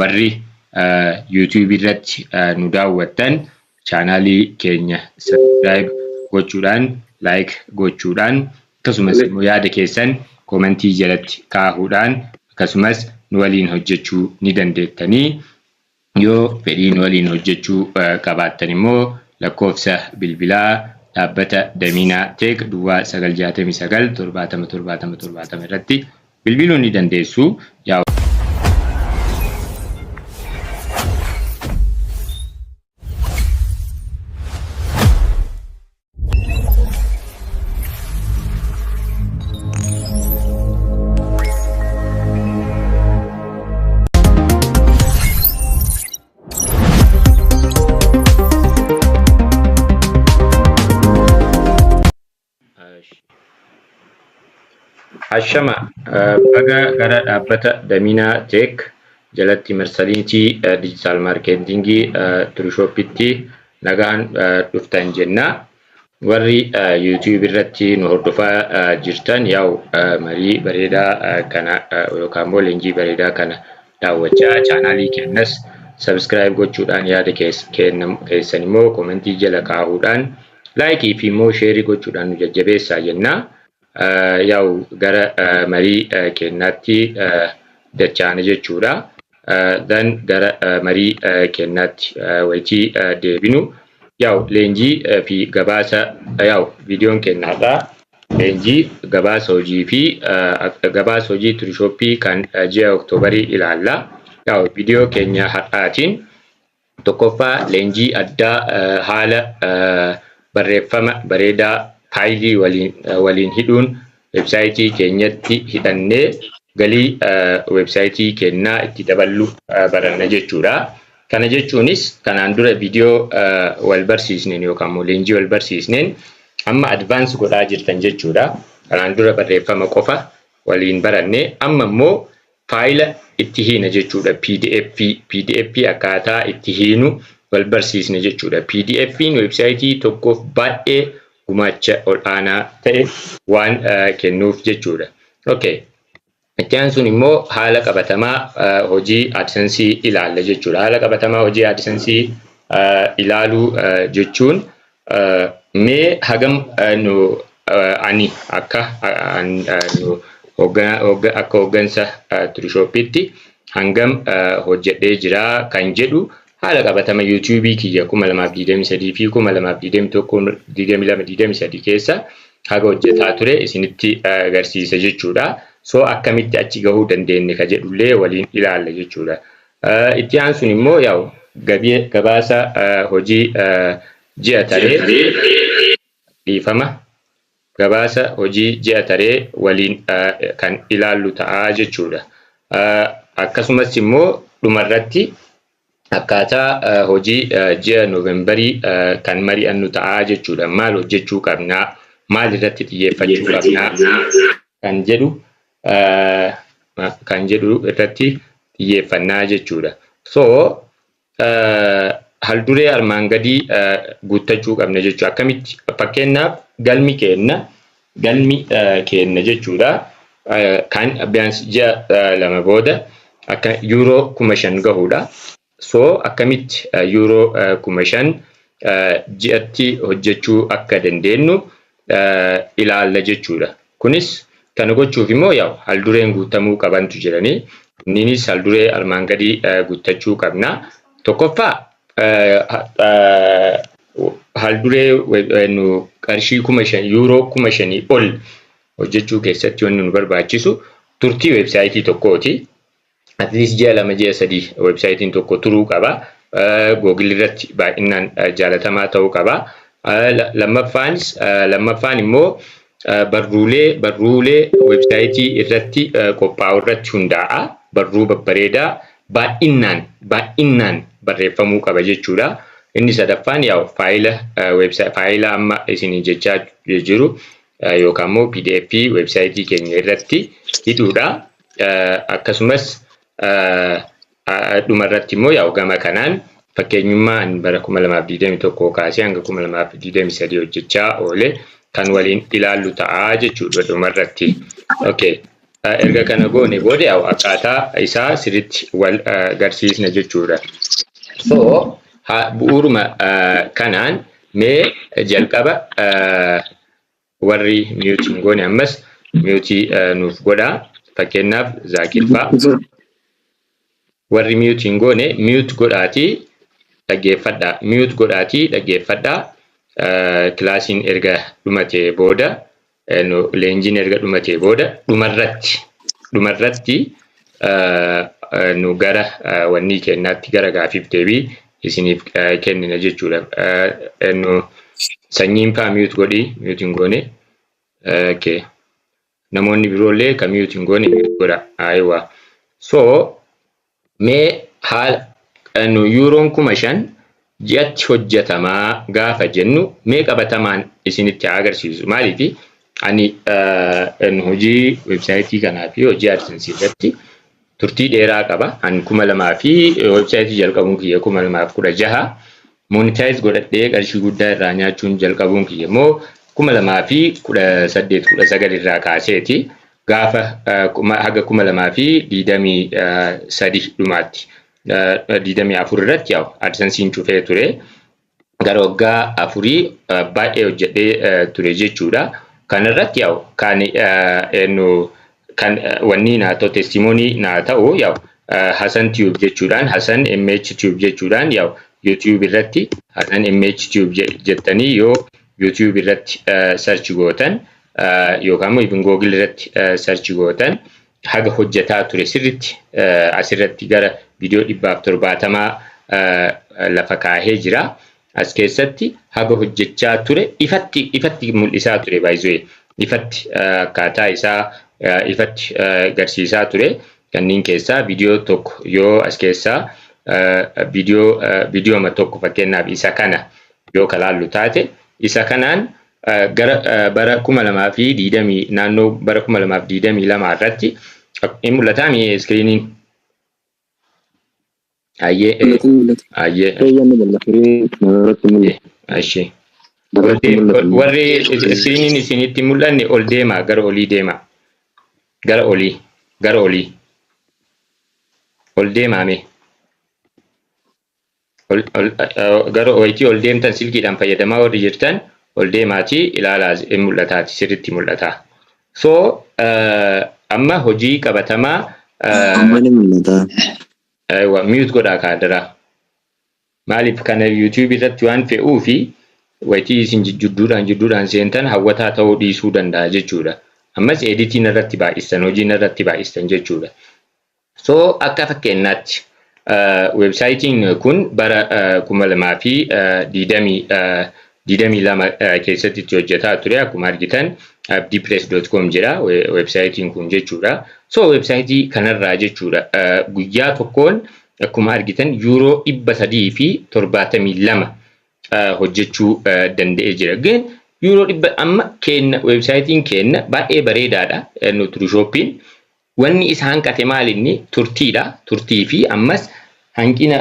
warri YouTube irratti nu daawwattan chaanalii keenya subscribe gochuudhaan like gochuudhaan akkasumas immoo yaada keessan commentii jalatti kaahuudhaan akkasumas nu waliin hojjechuu ni dandeettanii yoo fedhii nu waliin hojjechuu qabaattan immoo lakkoofsa bilbilaa dhaabbata Daminaa Tech duwwaa 969 70 irratti bilbiluu ni dandeessu. Ashama baga gara dhaabbata Daminaa Tech jalatti marsariitii digital marketing Turushoppitti nagaan dhuftan jenna. Warri YouTube irratti nu hordofaa jirtan yaa'u marii bareedaa kana yookaan immoo leenjii bareedaa kana daawwachaa chaanalii keenyas subscribe gochuudhaan yaada keessan immoo commentii jala kaahuudhaan like fi immoo share gochuudhaan nu jajjabeessaa jenna. Yaa'u gara marii keenyaatti dachaana jechuudha. Dan gara marii keenyaatti wayitii deebinu yaa'u leenjii fi gabaasa yaa'u viidiyoon keenyaadha. Leenjii gabaasa hojii fi gabaasa hojii Turushoppii kan ji'a Oktoobarii ilaalla. Yaa'u viidiyoo keenya har'aatiin tokkoffaa leenjii addaa haala barreeffama bareedaa faayilii waliin hidhuun websaayitii keenyatti hidhannee galii websaayitii keenyaa itti dabaluu baranna jechuudha. Kana jechuunis kanaan dura viidiyoo wal barsiisneen yookaan immoo leenjii wal barsiisneen amma advance godhaa jirtan jechuudha. Kanaan dura barreeffama qofa waliin barannee amma immoo faayila itti hiina jechuudha. PDF akkaataa itti hiinu wal barsiisne jechuudha. PDF'n websaayitii tokkoof baay'ee gumaacha olaanaa ta'e waan kennuuf jechuudha. Okay. Itti aansuun immoo haala qabatamaa hojii AdSense ilaalla jechuudha. Haala qabatamaa hojii AdSense ilaaluu jechuun mee hagam ani akka hooggansa Turushoppiitti hangam hojjedhee jira kan jedhu haala qabatama YouTube kiyya 2023 fi 2022 keessa haga hojjetaa ture isinitti agarsiisa jechuudha. So akkamitti achi gahuu dandeenye ka jedhullee waliin ilaalla jechuudha. Itti aansuun immoo yaa'u gabaasa hojii ji'a taree dhiifama gabaasa hojii ji'a taree waliin kan ilaallu ta'a jechuudha. Akkasumas immoo dhumarratti akkaataa hojii ji'a Noovembarii kan mari'annu ta'a jechuudha. Maal hojjechuu qabnaa, maal irratti xiyyeeffachuu qabnaa kan jedhu irratti xiyyeeffannaa jechuudha. So halduree armaan gadii guuttachuu qabna jechuudha. Akkamitti fakkeenyaaf galmi keenna jechuudha. Kan abbiyyaansi ji'a lama booda akka Euro 5,000 gahuudha. So akkamitti Euro 5,000 ji'atti hojjechuu akka dandeenyu ilaalla jechuudha. Kunis kana gochuuf immoo yaa'u haldureen guutamuu qabantu jiranii. Innis halduree armaan gadii guuttachuu qabna. Tokkoffaa halduree qarshii 5,000 Euro 5,000 ol hojjechuu keessatti wanni nu barbaachisu turtii websaayitii tokkooti. At least ji'a lama ji'a sadii websaayitiin tokko turuu qaba. Google irratti baay'inaan jaalatamaa ta'uu qaba. Lammaffaan immoo barruulee websaayitii irratti qophaa'u irratti hundaa'a. Barruu babbareedaa baay'inaan barreeffamuu qaba jechuudha. Inni sadaffaan yaa'u faayila amma isinii jechaa jiru yookaan immoo PDF websaayitii keenya irratti hidhuudha. Akkasumas dhumarratti immoo yaa'u gama kanaan fakkeenyummaan bara 2021 kaasee hanga 2023 hojjechaa oole kan waliin ilaallu ta'a jechuudha dhumarratti. Okay. erga kana goone booda yaa'u akkaataa isaa sirriitti wal agarsiisna jechuudha. So bu'uuruma kanaan mee jalqaba warri mute goone ammas mute nuuf godhaa. Fakkeenyaaf Zaakir fa'aa warri mute goone mute godhaatii dhaggeeffadhaa. Mute godhaatii dhaggeeffadhaa. Kilaasiin erga dhumatee booda leenjiin erga dhumatee booda dhumarratti nu gara wanni kennaatti gara gaafiif deebii isiniif kennina jechuudha. Sanyiin fa'aa mute godhii mute goone. Okay. Namoonni biroollee kan mute goone mute godha. Aywa. So mee haala yuuroon 5,000 ji'atti hojjetamaa gaafa jennu mee qabatamaan isinitti agarsiisu. Maaliif ani hojii websaayitii kanaa fi hojii AdSense irratti turtii dheeraa qaba. Ani 2000 fi websaayitii jalqabuun kiyya 2016 monetize godhadhee qarshii guddaa irraa nyaachuun jalqabuun kiyya immoo 2018-19 irraa kaaseeti gaafa haga 2023 dhumaatti 24 irratti yaa'u AdSense'n cufee ture. Gara waggaa 4 baay'ee hojjedhee ture jechuudha. Kan irratti yaa'u kan wanni naa ta'u testimony naa ta'u yaa'u Hasan Tube jechuudhaan Hasan MH Tube jechuudhaan yaa'u YouTube irratti Hasan MH Tube jettanii yoo YouTube irratti search gootan yookaan immoo even Google irratti search gootan haga hojjetaa ture sirriitti asirratti gara viidiyoo 170 lafa kaahee jira. As keessatti haga hojjechaa ture ifatti mul'isaa ture baay'ee ifatti akkaataa isaa ifatti agarsiisaa ture. Kanneen keessaa viidiyoo tokko yoo as keessaa viidiyoo tokko fakkeenyaaf isa kana yoo kalaallu taate isa kanaan gara bara 2020 naannoo bara 2022 irratti in mul'ata mi screeniin ayyee ashi warri screeniin isinitti mul'anne ol deema gara olii deema gara olii ol deemame gara olii ol deemtan silkiidhaan fayyadamaa warri jirtan ol deemaatii ilaalaa mul'ataati sirriitti mul'ata. So amma hojii qabatamaa mute godhaa kaadara. Maaliif kana YouTube irratti waan fe'uu fi wayitii isin jidduudhaan seentan hawwataa ta'uu dhiisuu danda'a jechuudha. Ammas editiin irratti baay'istan hojiin irratti baay'istan jechuudha. So akka fakkeenyaatti websaayitiin kun bara 2022 keessatti hojjetaa ture akkuma argitan abdipress.com jedha websaayitiin kun jechuudha. So websaayitii kanarraa jechuudha guyyaa tokkoon akkuma argitan euro 372 hojjechuu danda'ee jira. Gan euro 100 amma kenna websaayitiin kenna baay'ee bareedaadha. Nutrishoppiin wanni isaan qate maalinni turtiidha. Turtii fi ammas hanqina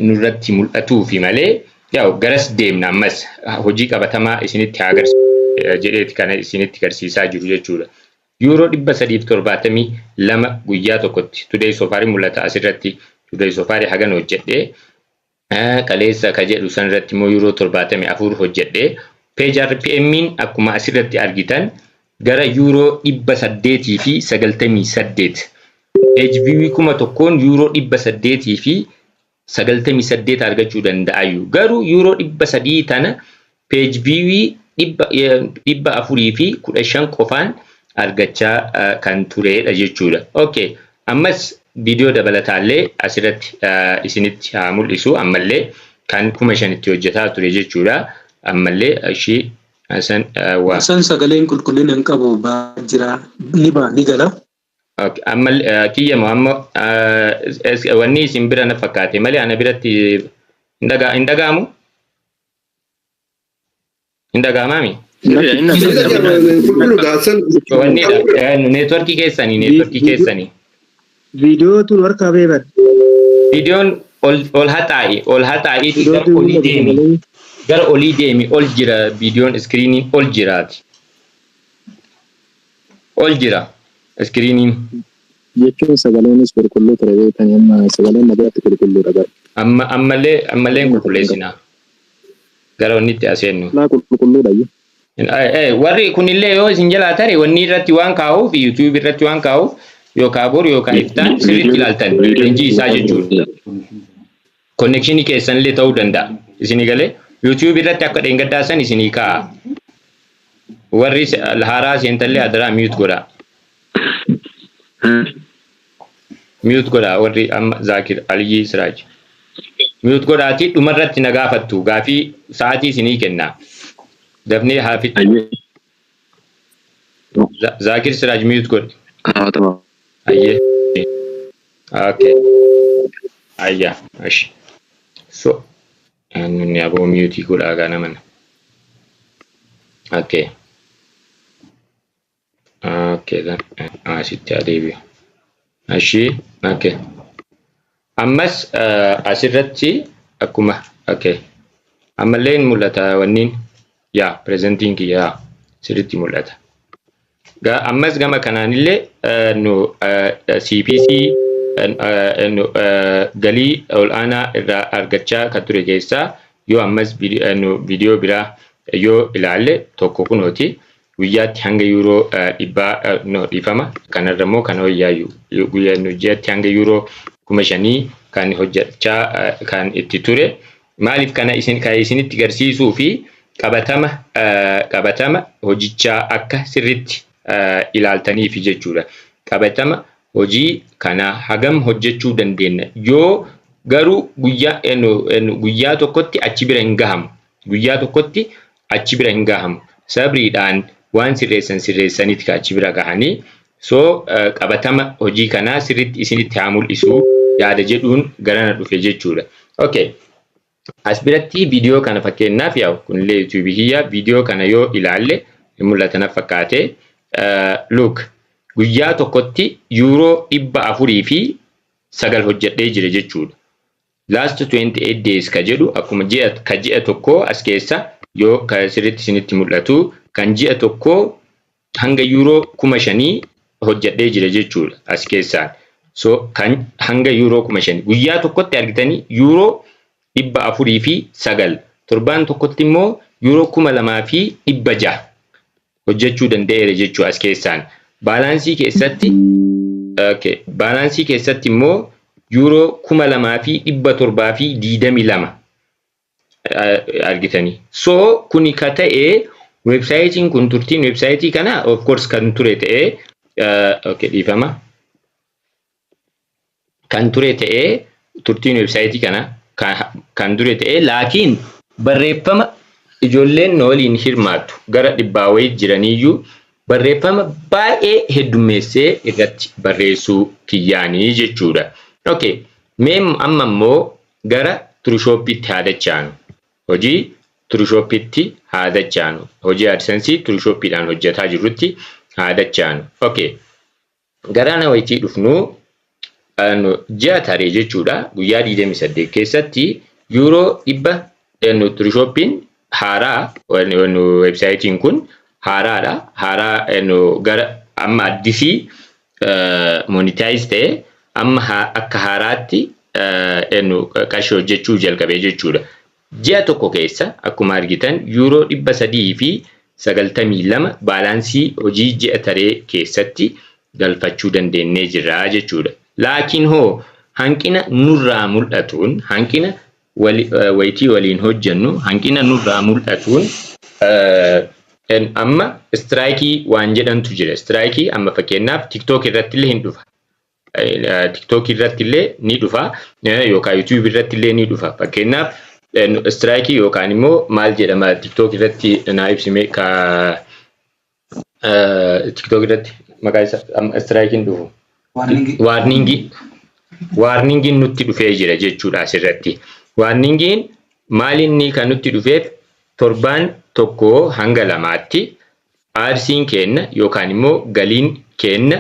nurratti mul'atuu fi malee yaa'u garas deemna ammas hojii qabatamaa isinitti agarsiisu jedheeti kana isinitti agarsiisaa jiru jechuudha. Euro 372 guyyaa tokkotti today so far mul'ata asirratti today so far hagan hojjedhee kaleessa ka jedhu san irratti immoo euro 74 hojjedhee page RPM'n akkuma asirratti argitan gara euro 898 page view kuma tokkoon euro 898 argachuu danda'ayu. Garuu euro 300 tana page view 415 qofaan argachaa kan turedha jechuudha. Okay, ammas viidiyoo dabalataallee asirratti isinitti mul'isu ammallee kan 5,000 hojjetaa ture jechuudha. Ammallee ishii Hasan sagaleen qulqullina hin qabu jira ni gala. Okay, ammallee kiyyamoo amma wanni isin bira na fakkaate malee ana biratti hin dhaga'amu? Hin dhaga'amami? Networkii keessanii. Viidiyoo tun harkaa beekan. Viidiyoon ol haxaa'i gara olii deemi ol jira viidiyoon iskiriiniin ol jiraati. Ol jira. Iskiriiniin. Jechuun sagaleenis qulqulluu ture beekanii amma sagaleen nagaatti qulqulluudha gara. Ammallee qulqulleessinaa. Gara wanni itti aseennu. Laa qulqulluudha iyyuu. Warri kunillee yoo isin jalaa tare wanni irratti waan kaa'uuf YouTube irratti waan kaa'uuf yookaan bor yookaan iftaan sirriitti ilaaltan leenjii isaa jechuudha. Konnekshinii keessanillee ta'uu danda'a. Isinii galee YouTube irratti akka dheengaddaasan isinii kaa'a. Warri haaraa seentallee adaraa mute godhaa. Mute godhaa warri amma Zaakir Aliyyi Siraaj. Mute godhaati dhumarratti na gaafattu gaafii sa'aatii isinii kennaa. Dafnee haafit. Zaakir Siraaj mute godhi. Ayyee. Okay. Ayya. Ashi. So. Nuni aboo mute godhaa kana mana. Okay. Okay then. Asitti adeebi'u. Ashi. Okay. Ammas asirratti akkuma okay. Ammallee mul'ata wanniin yaa presenting yaa sirriitti mul'ata. Ammas gama kanaanillee no CPC galii ol'aanaa irraa argachaa kan ture keessaa yoo ammas viidiyoo biraa yoo ilaalle tokko kunooti guyyaatti hanga yuuroo dhiifama kanarra immoo kana wayyaayyu guyyaatti hanga yuuroo 5,000 kan hojjechaa kan itti ture maaliif kana isinitti garsiisuu fi qabatama hojichaa akka sirriitti ilaaltaniif jechuudha. Qabatama hojii kana hagam hojjechuu dandeenya yoo garuu guyyaa tokkotti achi bira hin gahamu. Guyyaa tokkotti achi bira hin gahamu. Sabriidhaan waan sirreessanitti achi bira gahanii so qabatama hojii kanaa sirriitti isinitti haa mul'isu yaada jedhuun garana dhufe jechuudha. Okay. As biratti viidiyoo kana fakkeenyaaf yaa kunillee YouTube hiyya viidiyoo kana yoo ilaalle mul'atana fakkaate look guyyaa tokkotti yuuroo 409 hojjedhee jira jechuudha. Last 28 days ka jedhu akkuma ji'a tokko as keessa yoo ka sirriitti isinitti mul'atu kan ji'a tokko hanga yuuroo 5,000 hojjedhee jira jechuudha as keessaan. So kan hanga yuuroo 5,000 guyyaa tokkotti argitanii yuuroo 409 torbaan tokkotti immoo yuuroo 2,600 hojjechuu danda'eera jechuudha as keessaan. Baalaansii keessatti immoo yuuroo 2,722 argitanii. So kuni ka ta'ee websaayitiin kun turtiin websaayitii kana of course kan ture ta'ee okay dhiifama. Kan ture ta'ee turtiin websaayitii kana kan ture ta'ee laakiin barreeffama ijoolleen waliin hirmaatu gara 100 jiraniyyuu barreeffama baay'ee heddummeessee irratti barreessuu kiyyaanii jechuudha. Okay, mee amma immoo gara Turushoppiitti haadachaanu. Hojii Turushoppiitti haadachaanu. Hojii AdSense Turushoppiidhaan hojjetaa jirrutti haadachaanu. Okay. Gara na wayitii dhufnu ji'a taree jechuudha. Guyyaa 28 keessatti yuuroo 100 Turushoppiin haaraa websaayitiin kun haaraadha. Haaraa gara amma addisii monetize ta'e amma akka haaraatti qarshii hojjechuu jalqabee jechuudha. Ji'a tokko keessa akkuma argitan yuuroo 392 baalaansii hojii ji'a taree keessatti galfachuu dandeenyee jirra jechuudha. Laakiin hoo hanqina nurraa mul'atuun hanqina wayitii waliin hojjennu hanqina nurraa mul'atuun amma strike waan jedhantu jira. Strike amma fakkeenyaaf TikTok irratti illee hin dhufa. TikTok irratti illee ni dhufa yookaan YouTube irratti illee ni dhufa. Fakkeenyaaf strike yookaan immoo maal jedhama TikTok irratti na ibsime ka TikTok irratti maqaa isaa strike hin dhufu. Warningiin nutti dhufee jira jechuudha asirratti. Warningiin maalinni kan nutti dhufeef torbaan tokko hanga lamaatti aarsiin kenna yookaan immoo galiin kenna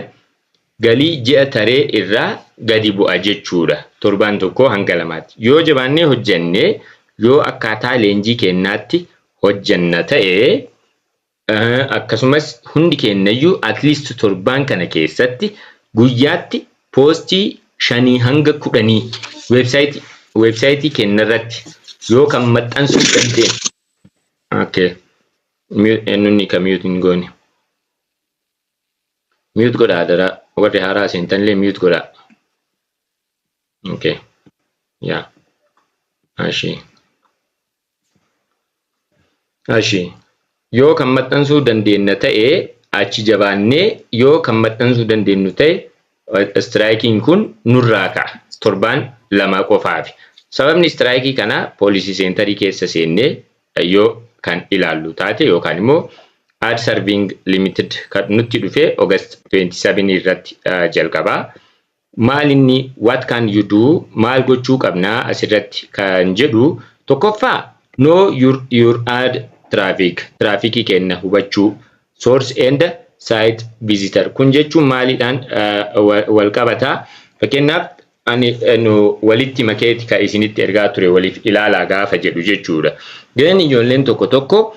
galii ji'a taree irraa gadi bu'a jechuudha. Torbaan tokko hanga lamaatti. Yoo jabaannee hojjennee yoo akkaataa leenjii kennaatti hojjenna ta'ee akkasumas hundi kennayyuu at least torban kana keessatti guyyaatti poostii 5 hanga 10 website kennarratti yoo kan maxxansuu dandeenya. Okay. Ennuni ka mute ngoni. Mute godha dara warri haaraa seentanillee mute godha. Okay. Yeah. Ashi. Yoo kan maxxansuu dandeenya ta'e achi jabaannee yoo kan maxxansuu dandeenyu ta'e striking kun nurraa ka'a. Torban 2 qofaaf. Sababni strike kana policy center keessa seennee yoo kan ilaallu taate yookaan immoo ad serving limited kan nutti dhufe August 27 irratti jalqaba. Maal inni what can you do maal gochuu qabnaa asirratti kan jedhu tokkoffaa know your ad traffic kenna hubachuu source and site visitor kun jechuun maaliidhaan wal qabataa fakkeenyaaf ani walitti makeeti ka isinitti ergaa ture waliif ilaalaa gaafa jedhu jechuudha. Gani ijoolleen tokko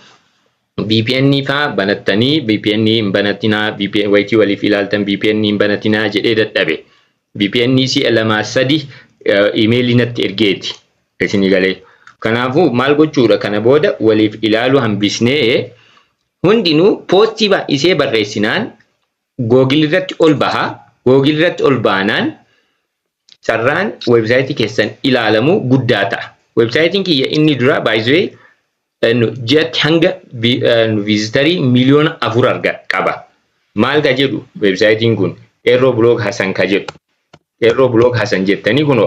VPN fa banattanii VPN hin banatinaa VPN wayitii waliif ilaaltan VPN hin banatinaa jedhee dadhabe. VPN si lama sadi email natti ergeeti isinii galee. Kanaafuu maal gochuudha kana booda waliif ilaalu hambisnee hundinuu poostii isee barreessinaan Google irratti ol baha. Google irratti ol baanaan sarraan website keessan ilaalamu guddaa ta'a. Website kiyya inni dura by the way jet hanga visitorii miliyoona 4 qaba. Maal ka jedhu website kun Aero Blog Hasan ka jedhu. Aero Blog Hasan jettanii kun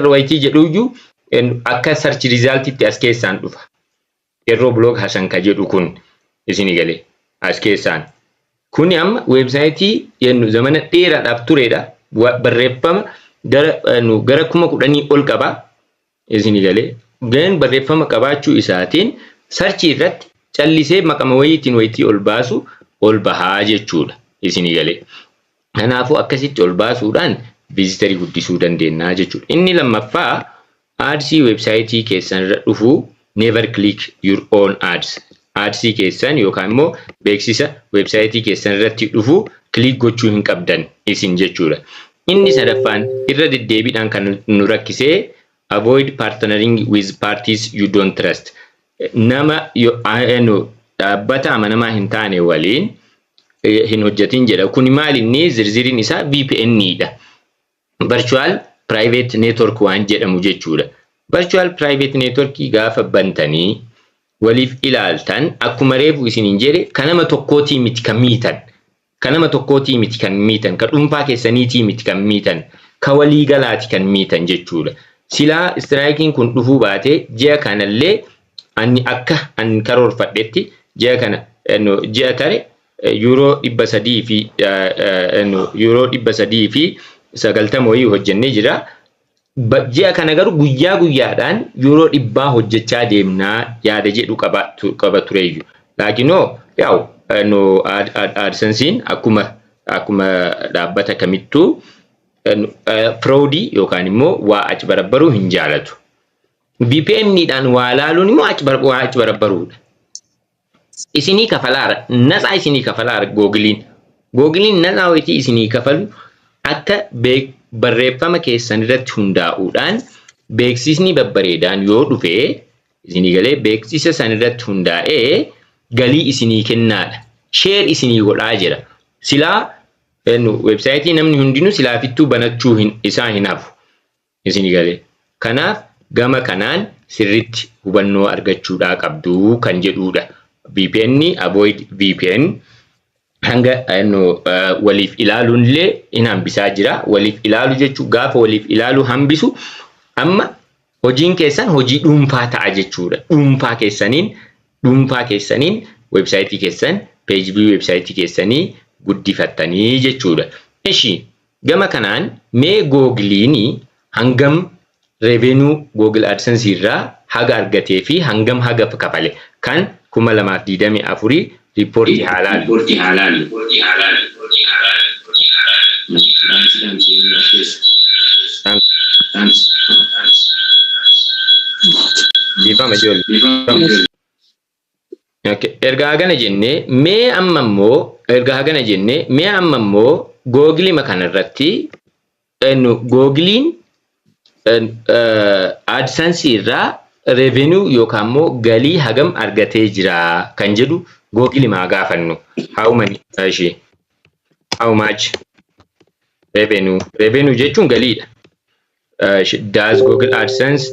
wayitii jedhuyyuu akka search result itti as keessaan dhufa. Aero Blog Hasan ka jedhu kun isinii galee as keessaan. Kuni amma website yennu zamana dheeraadhaaf turedha. Barreeffama gara 10,000 ol qaba isinii galee. Gan barreeffama qabaachuu isaatiin search irratti callisee maqama wayiitiin wayitii ol baasu ol bahaa jechuudha isinii galee. Kanaafuu akkasitti ol baasuudhaan visitorii guddisuu dandeenya jechuudha. Inni lammaffaa ads website keessan irra dhufu never click your own ads. Ads keessan yookaan immoo beeksisa website keessan irratti dhufu click gochuu hin qabdan isin jechuudha. Inni sadaffaan irra deddeebiidhaan kan nu rakkisee avoid partnering with parties you don't trust. Nama dhaabbata amanamaa hin taane waliin hin hojjetin jedha. Kuni maal inni zirzirin isaa VPN dha. Virtual private network waan jedhamu jechuudha. Virtual private network gaafa bantanii waliif ilaaltan akkuma reefu isiniin jedhe kanama tokkootii miti kan miitan. Kanama tokkootii miti kan miitan. Ka dhuunfaa keessaniitii miti kan miitan. Ka walii galaati kan miitan jechuudha. Silaa striking kun dhufuu baate ji'a kanallee ani akka an karoorfadhetti ji'a kana ji'a tare euro 300 fi euro 300 fi 90 wayii hojjennee jira. Ji'a kana garuu guyyaa guyyaadhaan euro 100 hojjechaa deemnaa yaada jedhu qaba tureeyyu. Laakiinoo yaa'u AdSense'n akkuma dhaabbata kamittuu fraudi yookaan immoo waa achi barabbaruu hin jaalatu. VPN dhaan waa laaluun immoo achi barabbaruudha. Isinii kafalaara nasaa isinii kafalaara Google'n nasaa wayitii isinii kafalu akka barreeffama keessan irratti hundaa'uudhaan beeksisni babbareedaan yoo dhufe isinii galee beeksisa san irratti hundaa'ee galii isinii kennaadha. Share isinii godhaa jira. Silaa website namni hundinuu silaafittuu banachuu isaa hin hafu isinii galee. Kanaaf gama kanaan sirritti hubannoo argachuudhaa qabdu kan jedhuudha. VPN avoid VPN hanga waliif ilaaluun illee hin hambisaa jira. Waliif ilaalu jechuun gaafa waliif ilaalu hambisu amma hojiin keessan hojii dhuunfaa ta'a jechuudha. Dhuunfaa keessaniin website keessan page view website keessanii guddifattanii jechuudha. Ishi gama kanaan mee Google'n hangam revenue Google AdSense irraa haga argatee fi hangam haga kafale kan 2024 riipoortii haalaan. Bifama ijoollee. Okay. Erga hagana jennee mee amma immoo erga hagana jennee mee amma immoo Google makanarratti Googlein AdSense irraa revenue yookaan immoo galii hagam argatee jira kan jedhu Google maa gaafannu. How much revenue jechuun galiidha. Does Google AdSense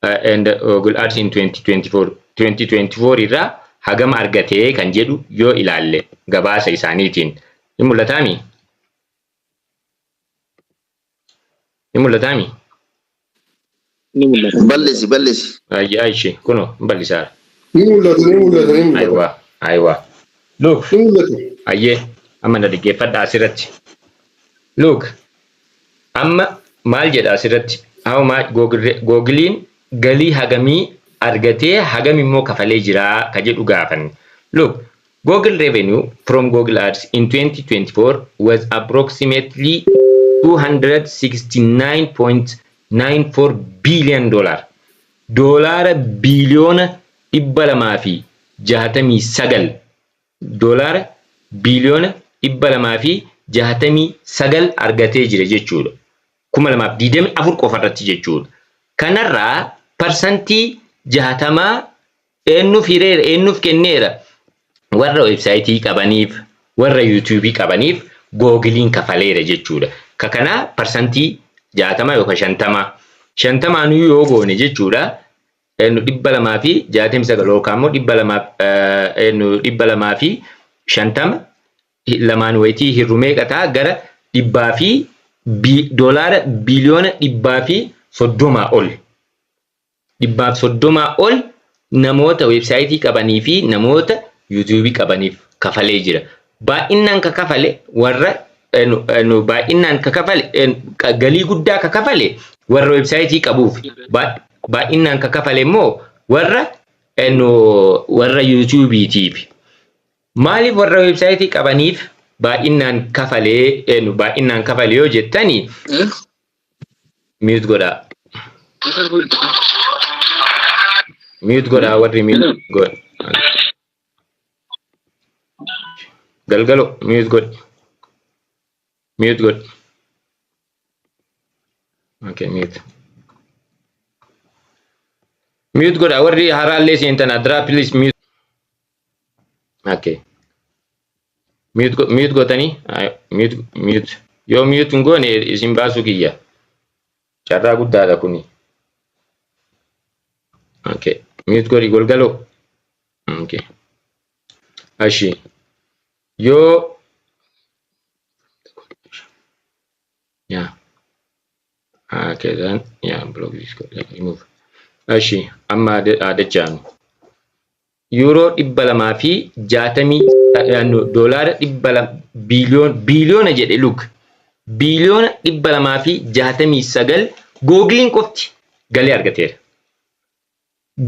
and Google Ads in 2024 irraa hagam argatee kan jedhu yoo ilaalle gabaasa isaaniitiin ni mul'ataami? Ni mul'ataami? Balleessi. Ayyaashee kuno bal'isaara. Ni mul'ata. Aywa. Look. Ni mul'ata. Ayyee amma na dhaggeeffadha asirratti. Look. Amma maal jedha asirratti? How much Googlein galii hagamii argatee hagam immoo kafalee jira ka jedhu gaafanne. Look, Google revenue from Google Ads in 2024 was approximately $269.94 billion. Doolaara biliyoona 269. Doolaara biliyoona 269 argatee jira jechuudha. 2024 qofarratti jechuudha. Kanarraa parsantii 60 eenyuuf kenneera warra websaayitii qabaniif warra YouTube qabaniif Googlein kafaleera jechuudha. Kana parsantii 60 yookaan 50 yoo goone jechuudha. 269 yookaan immoo 250 lamaan wayitii hirrumee qataa gara doolaara biliyoona 130 ol. 130 ol namoota websaayitii qabanii fi namoota YouTube qabaniif kafalee jira. Baay'inaan ka kafale warra baay'inaan ka kafale galii guddaa ka kafale warra websaayitii qabuuf. Baay'inaan ka kafale immoo warra YouTube'tiif. Maaliif warra websaayitii qabaniif baay'inaan kafale yoo jettanii mute godhaa. Mute godhaa warri mute godha. Galgalo mute godha. Mute godha. Okay, mute. Mute godhaa warri haraallee seentan adraa please mute. Okay. Mute godhanii mute yoo mute hin goone isin baasuu kiyya. Carraa guddaadha kuni. Okay. Mute godhi golgalo. Okay. Ashi. Yo. Yeah. Okay then. Yeah, block this. Remove. Ashi. Amma adachaan. Euro 260 doolaara biliyoona jedhe look. Biliyoona 269 Googlein qofti galii argateera.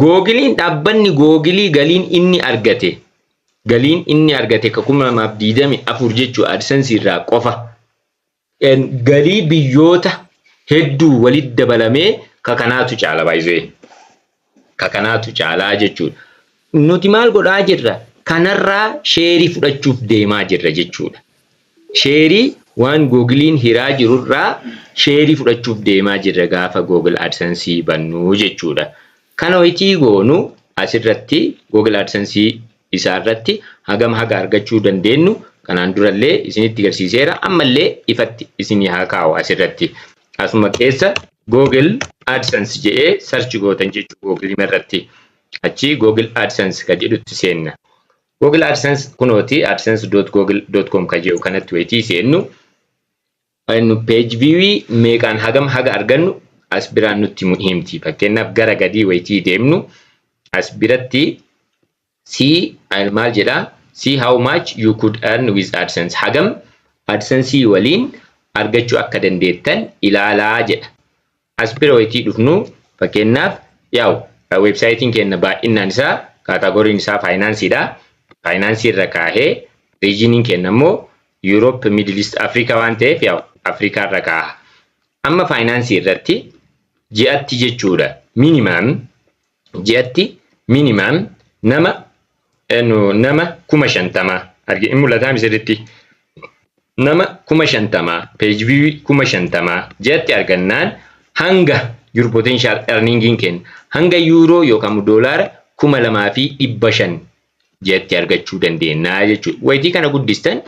Googlein dhaabbanni Googlein galiin inni argate ka 2024 jechuu AdSense irraa qofa. Galii biyyoota hedduu walitti dabalamee kakanaatu caala baay'ee. Kakanaatu caalaa jechuudha. Nuti maal godhaa jirra? Kanarraa sheerii fudhachuuf deemaa jirra jechuudha. Sheerii waan Googlein hiraa jirurraa sheerii fudhachuuf deemaa jirra gaafa Google AdSense bannu jechuudha. Kana wayitii goonu asirratti Google AdSense isaarratti hagam haga argachuu dandeenyu kanaan durallee isinitti agarsiiseera. Ammallee ifatti isinii haa kaa'u asirratti. Asuma keessa Google AdSense jedhee search gootan jechuudha Google irratti. Achi Google AdSense ka jedhutti seenna. Google AdSense kunooti adsense.google.com ka jedhu kanatti wayitii seennu. Page view meeqaan hagam haga argannu as biraan nutti himti. Fakkeenyaaf gara gadii wayitii deemnu as biratti maal jedhaa? See how much you could earn with AdSense. Hagam AdSense waliin argachuu akka dandeettan ilaalaa jedha. As bira wayitii dhufnu fakkeenyaaf websaayitiin keenya baay'inaan isaa kaatagoriin isaa faayinaansiidha. Faayinaansii irra kaahee riijiniin keenya immoo Europe, Middle East, Africa waan ta'eef Afrikaa irra kaaha. Amma faayinaansii irratti ji'atti jechuudha. Ji'atti minimum nama nama 50,000 arginu mul'ata misiritti. Nama 50,000 page view 50,000 jetti argannaan hanga your potential earning kenna hanga euro yookaan doolaara 2,500 jetti argachuu dandeenya jechuudha. Wayitii kana guddistan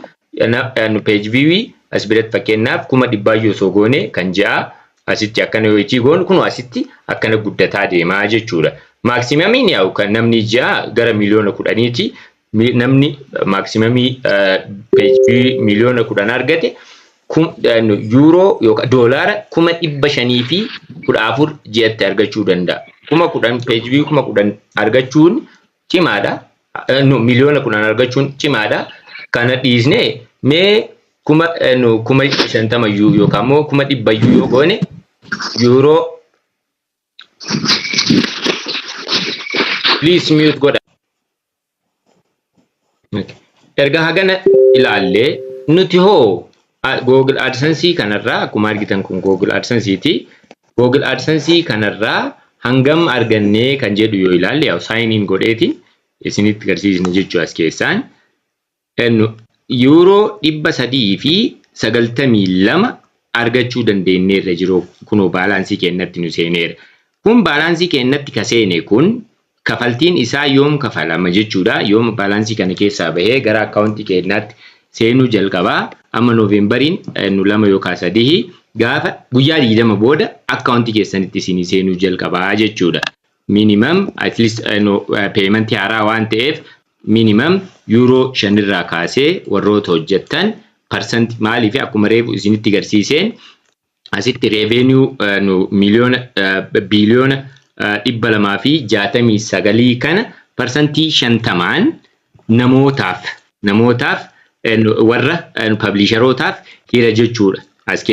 page view as biratti fakkeenyaaf 100,000 yoo goone kan ja'a asitti akkana wayitii goon kun asitti akkana guddataa deemaa jechuudha. Maximamiin yaa'u kan namni ja'a gara miliyoona 10ti. Namni maximumii page view miliyoona 10 argate euro yookaan doolaara 514 jetti argachuu danda'a. 10,000 page view 10,000 argachuun cimaadha. Miliyoona 10 argachuun cimaadha. Kana dhiisnee mee 50,000 yookaan immoo 100,000 yoo goone euro please mute godha. Erga hagana ilaallee nuti hoo Google AdSense kanarraa akkuma argitan kun Google AdSense ti. Google AdSense kanarraa hangam argannee kan jedhu yoo ilaalle yaw sign in godheeti isinitti agarsiisna jechuu as keessaan euro 392 argachuu dandeenyeerra jiru kunoo baalaansii kennatti nu seeneera. Kun baalaansii kennatti ka seene kun kafaltiin isaa yoom kafalama jechuudha. Yoom baalaansii kana keessaa bahee gara akkaawuntii kennatti seenuu jalqabaa amma Noovembariin 2 yookaan 3 gaafa guyyaa 20 booda akkaawuntii keessanitti isinii seenuu jalqabaa jechuudha. Minimum at least payment haaraa waan ta'eef minimum euro 5 irraa kaasee warroota hojjettan percent maaliif akkuma reefu isinitti agarsiiseen asitti revenue miliyoona biliyoona 269 kana percentii 50 namootaaf warra publisherootaaf hira jechuudha as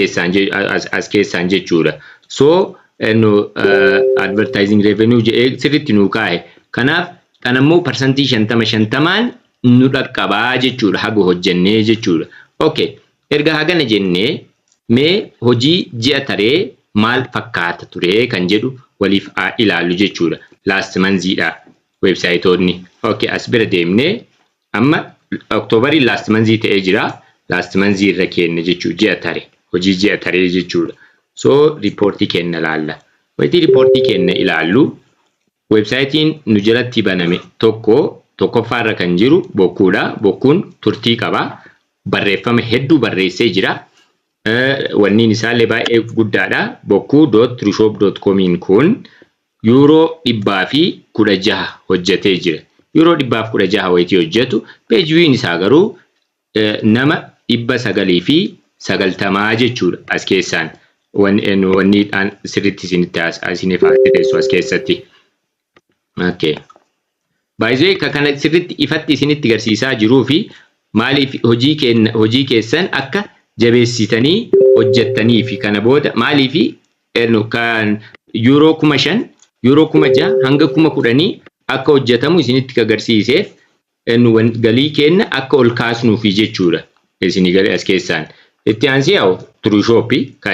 keessaan jechuudha. So advertising revenue sirriitti nu kaa'e. Kanaaf kanammoo percentii 50 nu dhaqqabaa jechuudha haga hojjennee jechuudha. Okay, erga hagana jennee mee hojii ji'a taree maal fakkaata ture kan jedhu waliif ilaallu jechuudha. Last monthidha websaayitoonni. Okay, as bira deemnee amma Oktoobarii last month ta'ee jira. Last month irra kenna jechuudha ji'a taree. Hojii ji'a taree jechuudha. So reportii kenna ilaalla. Wayitii reportii kenna ilaallu websaayitiin nu jalatti baname tokkoffaarra kan jiru bokkuudha. Bokkuun turtii qaba. Barreeffama hedduu barreessee jira. Wanniin isaallee baay'ee guddaadha. bokkuu.trushop.com kun euro 116 hojjetee jira. Euro 116 wayitii hojjetu page view isaa garuu nama 990 jechuudha as keessaan. Wanni sirriitti isinitti isiniif haasa'eessu as keessatti. Okay. Baay'ee kana sirriitti ifatti isinitti agarsiisaa jiruu fi maaliif hojii keessan akka jabeessitanii hojjettanii fi kana booda maaliif kan euro 5,000 euro 6,000 hanga 10,000 akka hojjetamu isinitti agarsiiseef galii kenna akka ol kaasnuuf jechuudha. Isinii galee as keessaan. Itti aansee yaa'u Trushop ka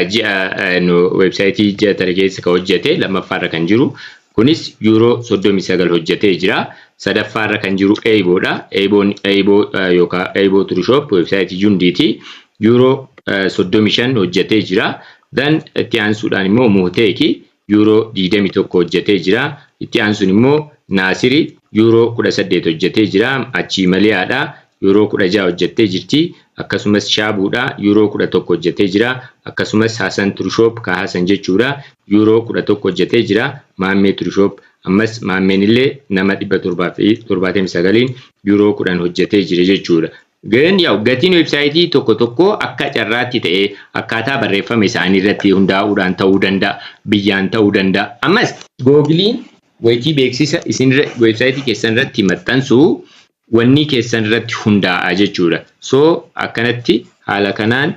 websaayitii ji'a tare keessa ka hojjete lammaffaarra kan jiru kunis euro 39 hojjetee jira. Sadaffaarra kan jiru Eiboodha. Eiboo yookaan Eiboo Trushop websaayitii Jundiiti. Euro 35 hojjetee jira. Dan itti aansuudhaan immoo Mooteeki euro 21 hojjetee jira. Itti aansuun immoo Naasiri euro 18 hojjetee jira. Achii Maliyaadha euro 16 hojjetee jirti. Akkasumas Shaabuudha euro 11 hojjetee jira. Akkasumas Hasan Trushop ka Hasan jechuudha euro 11 hojjetee jira. Maammee Trushop ammas maammeen illee nama 779 euro 10 hojjetee jira jechuudha. Gaan yaa'u gatiin websaayitii tokko akka carraatti ta'ee akkaataa barreeffama isaanii irratti hundaa'uudhaan ta'uu danda'a, biyyaan ta'uu danda'a. Ammas Googiliin wayitii beeksisa isin websaayitii keessan irratti maxxansu wanni keessan irratti hundaa'a jechuudha. So akkanatti haala kanaan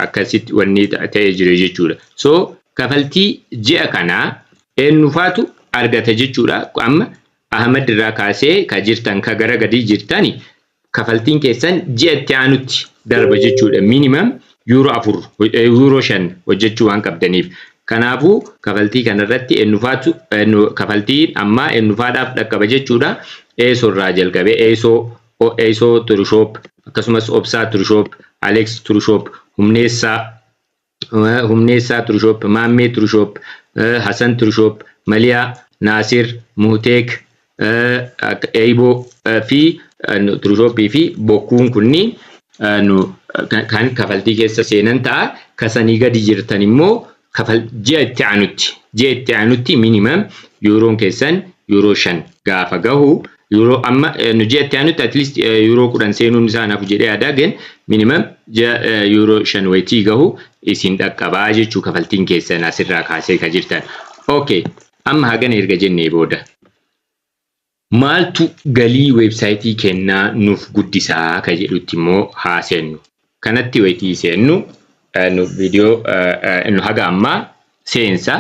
akkasitti wanni ta'ee jira jechuudha. So kafaltii ji'a kanaa eenyufaatu argata jechuudha. Amma Ahmad irraa kaasee ka jirtan ka gara gadii jirtani kafaltiin keessan ji'a itti aanutti darba jechuudha. Minimum euro 4 euro 5 hojjechuu waan qabdaniif Kanaafuu kafaltii kanarratti ennufaatu kafaltiin amma ennufaadhaaf dhaqqaba jechuudha. Eesoo irraa jalqabee eesoo Turshop akkasumas Obsaa Turshop, Alex Turshop, Humneessaa Turshop, Maammee Turshop, Hasan Turshop, Maliyaa, Naasir, Muhteek, Eiboo fi Turshopii fi bokkuun kunniin kan kafaltii keessa seenan ta'a. Kasanii gadi jirtan immoo ji'a itti aanutti minimum yuuroon keessan yuuroo 5 gaafa gahu yuuroo amma ji'a itti aanutti at least yuuroo 10 seenuun isaa naaf jedhee yaada minimum yuuroo 5 wayitii gahu isin dhaqqabaa jechuu kafaltiin keessan asirraa kaasee ka jirtan. Okay, amma hagana erga jennee booda maaltu galii websaayitii kennaa nuuf guddisaa ka jedhutti immoo haasennu. Kanatti wayitii seennu video haga amma seensa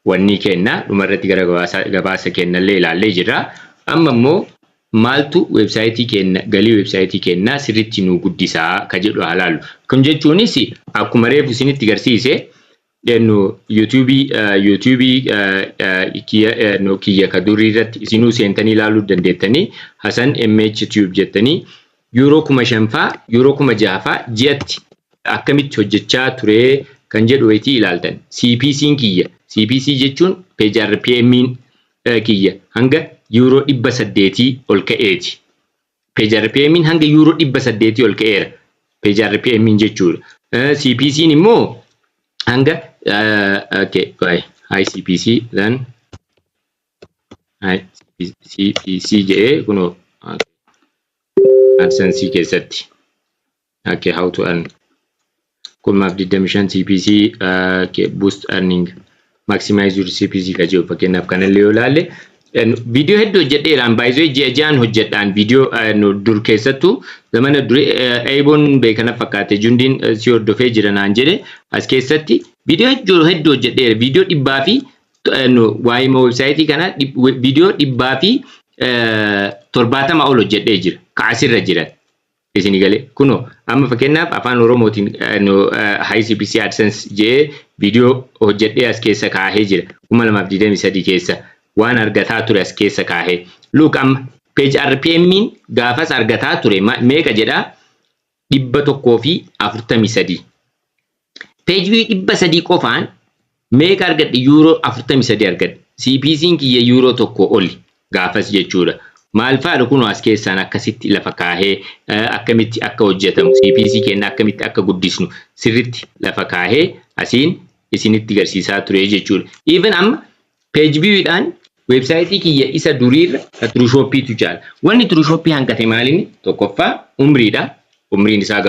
wanni kenna dhumarratti gara gabaasa kennallee ilaallee jirra. Amma immoo maaltu websaayitii kenna galii websaayitii kennaa sirriitti nu guddisaa ka jedhu halaallu. Kun jechuunis akkuma reefu isinitti agarsiise YouTube kiyya ka durii irratti isinuu seentanii ilaaluu dandeettanii Hasan MH Tube jettanii yuuroo 5,000 yuuroo 6,000 ji'atti akkamitti hojjechaa ture kan jedhu wayitii ilaaltan. CPC jechuun page RPM'n kiyya hanga yuuroo 800 ol ka'eeti. Page RPM'n hanga yuuroo 800 ol ka'eera. Page RPM'n jechuudha. CPC'n immoo hanga okay, high CPC then high CPC jedhee kunoo AdSense keessatti. Okay, how to earn. Kummaaf 25 CPC boost earning maximize your CPC ka jiru fakkeenyaaf kanallee yoo ilaalle video hedduu hojjedheeraan baay'ee ji'aan hojjedhaan video dur keessattuu zamana durii Eeboon beekana fakkaate jundiin si hordofee jira naan jedhe as keessatti video hedduu hojjedheera video 100 fi waa'ee websaayitii kana video 100 fi 70 ol hojjedhee jira kaasirra jiran. Isini galee kuno amma fakkeenyaaf afaan Oromootiin high CPC AdSense jedhee video hojjedhee as keessa kaahee jira 2023 keessa waan argataa ture as keessa kaahee. Look amma page RPM'n gaafas argataa ture meeqa jedhaa 143. Page view 300 qofaan meeqa argadhe yuuroo 43 argadhe. CPC'n kiyya yuuroo 1 oli gaafas jechuudha. Maal faadha kun as keessaan akkasitti lafa kaahee akkamitti akka hojjetamu CPC kenna akkamitti akka guddisnu sirriitti lafa kaahee asiin isinitti agarsiisaa ture jechuudha. Even amma page view'dhaan websaayitii kiyya isa duriirra Turshoppiitu caala. Wanni Turshoppii hanqate maalinni tokkoffaa umriidha. Umriin isaa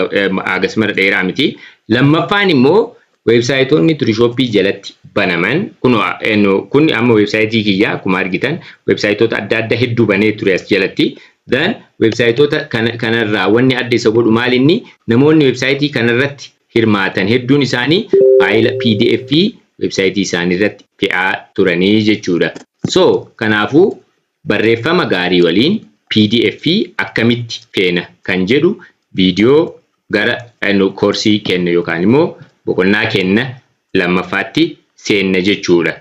agasmara dheeraa miti. Lammaffaan immoo websaayitoonni Turshoppii jalatti banaman kun amma websaayitii kiyya akkuma argitan websaayitoota adda addaa hedduu banee ture as jalatti. Then websaayitoota kanarraa wanni adda isa godhu maalinni namoonni websaayitii kanarratti hirmaatan hedduun isaanii faayila PDF websaayitii isaanii irratti fe'aa turanii jechuudha. So kanaafuu barreeffama gaarii waliin PDF akkamitti feena kan jedhu viidiyoo gara koorsii kenna yookaan immoo boqonnaa kenna lammaffaatti seenna jechuudha.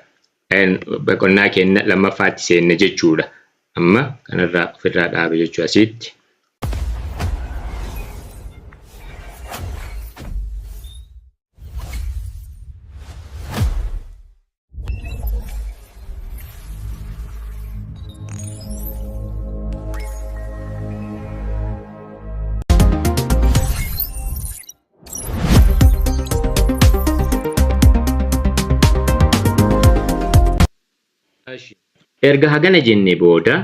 Boqonnaa kenna lammaffaatti seenna jechuudha. Amma kanarraa ofirraa dhaabe jechuu asitti. Erga hagana jenne booda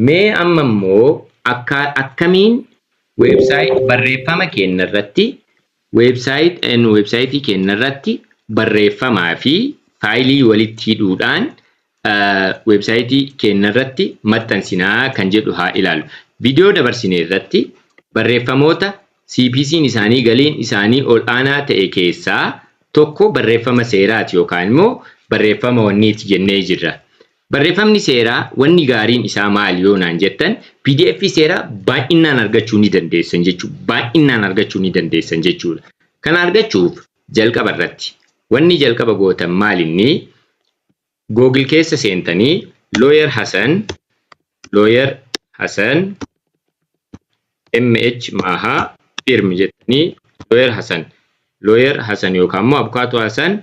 mee amma immoo akkamiin website barreeffama kenna irratti websaayitii kenna irratti barreeffamaa fi faayilii walitti hidhuudhaan websaayitii kenna irratti maxxansinaa kan jedhu haa ilaalu. Viidiyoo dabarsine irratti barreeffamoota CPC'n isaanii galiin isaanii ol aanaa ta'e keessaa tokko barreeffama seeraati yookaan immoo barreeffama wanniiti jennee jirra. Barreeffamni seeraa wanni gaariin isaa maali yoo naan jettan PDF seeraa baay'inaan argachuu ni dandeessan jechuudha. Baay'inaan argachuu ni dandeessan jechuudha. Kana argachuuf jalqaba irratti wanni jalqaba gootan maalinni Google keessa seentanii Lawyer Hassan MH Maha firm jettanii Lawyer Hassan yookaan immoo Abukaatoo Hassan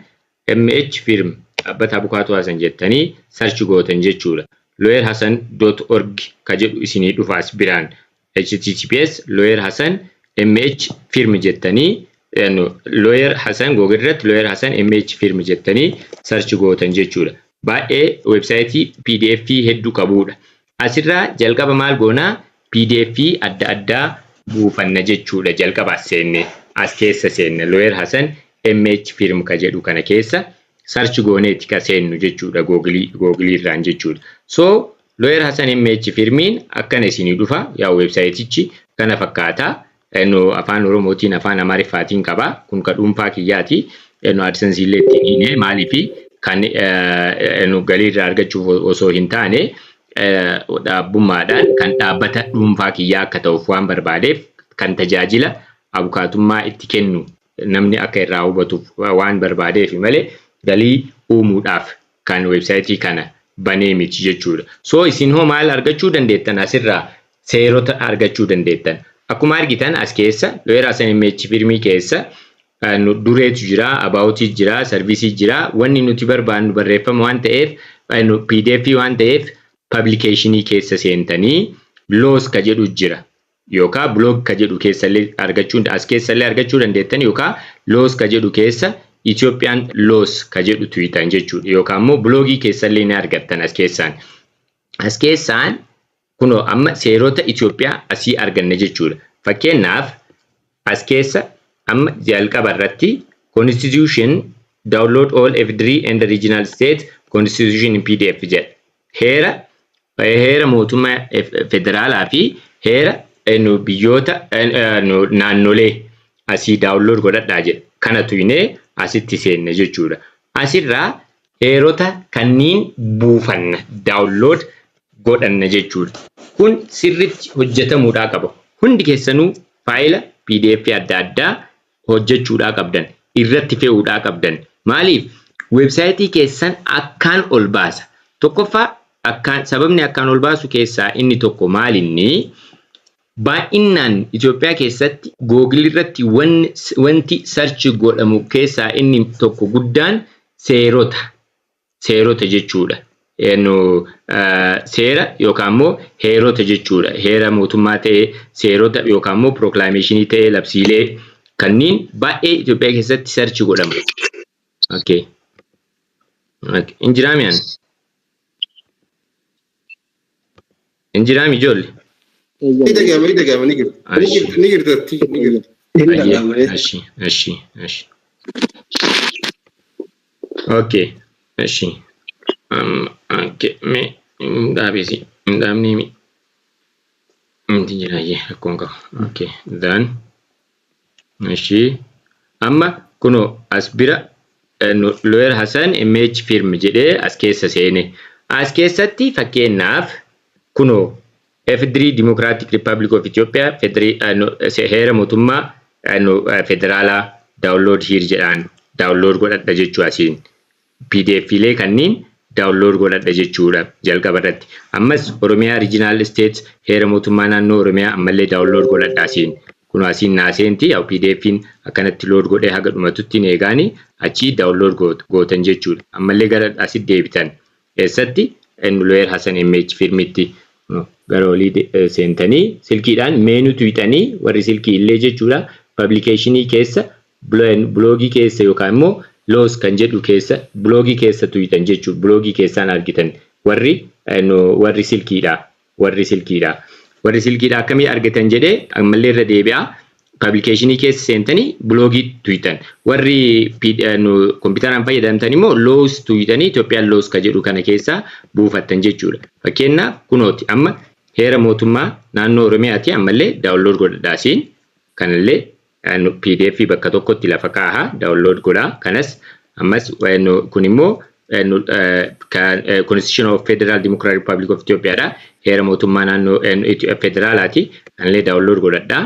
MH firm dhaabbata Abukaatoo Hassan jettanii search gootan jechuudha. lawyerhassan.org ka jedhu isinii dhufaas biraan https Lawyer Hassan MH firm jettanii Lawyer Hassan Google irratti Lawyer Hassan MH firm jettanii search gootan jechuudha. Baay'ee websaayitii PDF hedduu qabudha. Asirraa jalqaba maal goonaa PDF adda addaa buufanna jechuudha. Jalqaba as keessa seenne Lawyer Hassan MH firm ka jedhu kana keessa search gooneeti ka seennu jechuudha. Google irraan jechuudha. So Lawyer Hassan MH firmiin akkana isinii dhufa. Yaa websaayitichi kana fakkaata. Afaan Oromootiin afaan Amaariffaatiin qaba. Kun ka dhuunfaa kiyyaati. AdSense illee ittiin maaliifi kan galii irraa argachuuf osoo hin taane dhaabbummaadhaan kan dhaabbata dhuunfaa kiyyaa akka ta'uuf waan barbaadeef kan tajaajila abukaatummaa itti kennu namni akka irraa hubatuuf waan barbaadeef malee galii uumuudhaaf kan websaayitii kana banee miti jechuudha. So isin hoo maal argachuu dandeettan asirraa seerota argachuu dandeettan. Akkuma argitan as keessa Lawyer Hassan MH firmii keessa dureetu jira, abaawotii jira, sarviisii jira. Wanni nuti barbaannu barreeffama waan ta'eef PDF waan ta'eef publicationii keessa seentanii laws ka jedhu jira yookaan blog ka jedhu keessallee argachuu dandeettan yookaan laws ka jedhu keessa Ethiopian laws ka jedhu tweetan jechuudha yookaan immoo blogii keessallee ni argattan as keessaan kunoo amma seerota Itoophiyaa asii arganna jechuudha. Fakkeenyaaf as keessa amma jalqaba irratti Constitution download all FDRI and the regional state Constitution in PDF jedha. Heera mootummaa federaalaa fi heera biyyoota naannolee asii download godhadhaa jedha. Kana tuyinee asitti seenne jechuudha. Asirraa heerota kanniin buufanna download godhanna jechuudha. Kun sirriitti hojjetamuudhaa qaba. Hundi keessanuu faayila PDF adda addaa hojjechuudhaa qabdan, irratti fe'uudhaa qabdan. Maaliif websaayitii keessan akkaan ol baasa. Tokkoffaa sababni akkaan ol baasu keessaa inni tokko maalinni baay'inaan Itoophiyaa keessatti Google irratti wanti search godhamu keessaa inni tokko guddaan seerota jechuudha. Seera yookaan immoo heerota jechuudha. Heera mootummaa ta'ee seerota yookaan immoo proclamationii ta'ee labsiilee kanneen baay'ee Itoophiyaa keessatti search godhamu. Okay. Injiraamiyaan. Injiraami ijoollee. Ni dhagahama. Okay. Okay, okay, then amma kuno asbira Lawyer Hassan MH firm jedhee as keessa seene. As keessatti fakkeenyaaf kuno FDRI Democratic Republic of Ethiopia heera mootummaa federaalaa download here jedhaan download godhadha jechuu asiin. PDF ilee kanniin download godhadha jechuudha jalqaba irratti. Ammas Oromiyaa Regional State heera mootummaa naannoo Oromiyaa ammallee download godhadha asiin. Kun asiin naaseenti yaw PDFin akkanatti load godhee haga dhumatutti eegaanii achi download gootan jechuudha. Ammallee gara asitti deebitan. Eessatti Lawyer Hassan MH firmitti gara olii seentanii silkiidhaan meenuu tuyxanii warri silkii illee jechuudha. Publicationii keessa blogii keessa yookaan immoo laws kan jedhu keessa blogii keessa tuyxan jechuudha. Blogii keessaan argitan warri silkiidha. Warri silkiidha akkamii argatan jedhee ammallee irra deebi'aa publicationii keessa seentanii blogii tuyxan. Warri kompiitaraan fayyadamtan immoo laws tuyxanii Itoophiyaan laws ka jedhu kana keessa buufattan jechuudha. Fakkeenyaaf kunooti amma heera mootummaa naannoo Oromiyaati ammallee download godhadhaasiin kanallee PDF bakka tokkotti lafa kaahaa download godhaa kanas ammas kun immoo Constitution of Federal Democratic Republic of Ethiopia dha heera mootummaa naannoo federaalaati kanallee download godhadhaa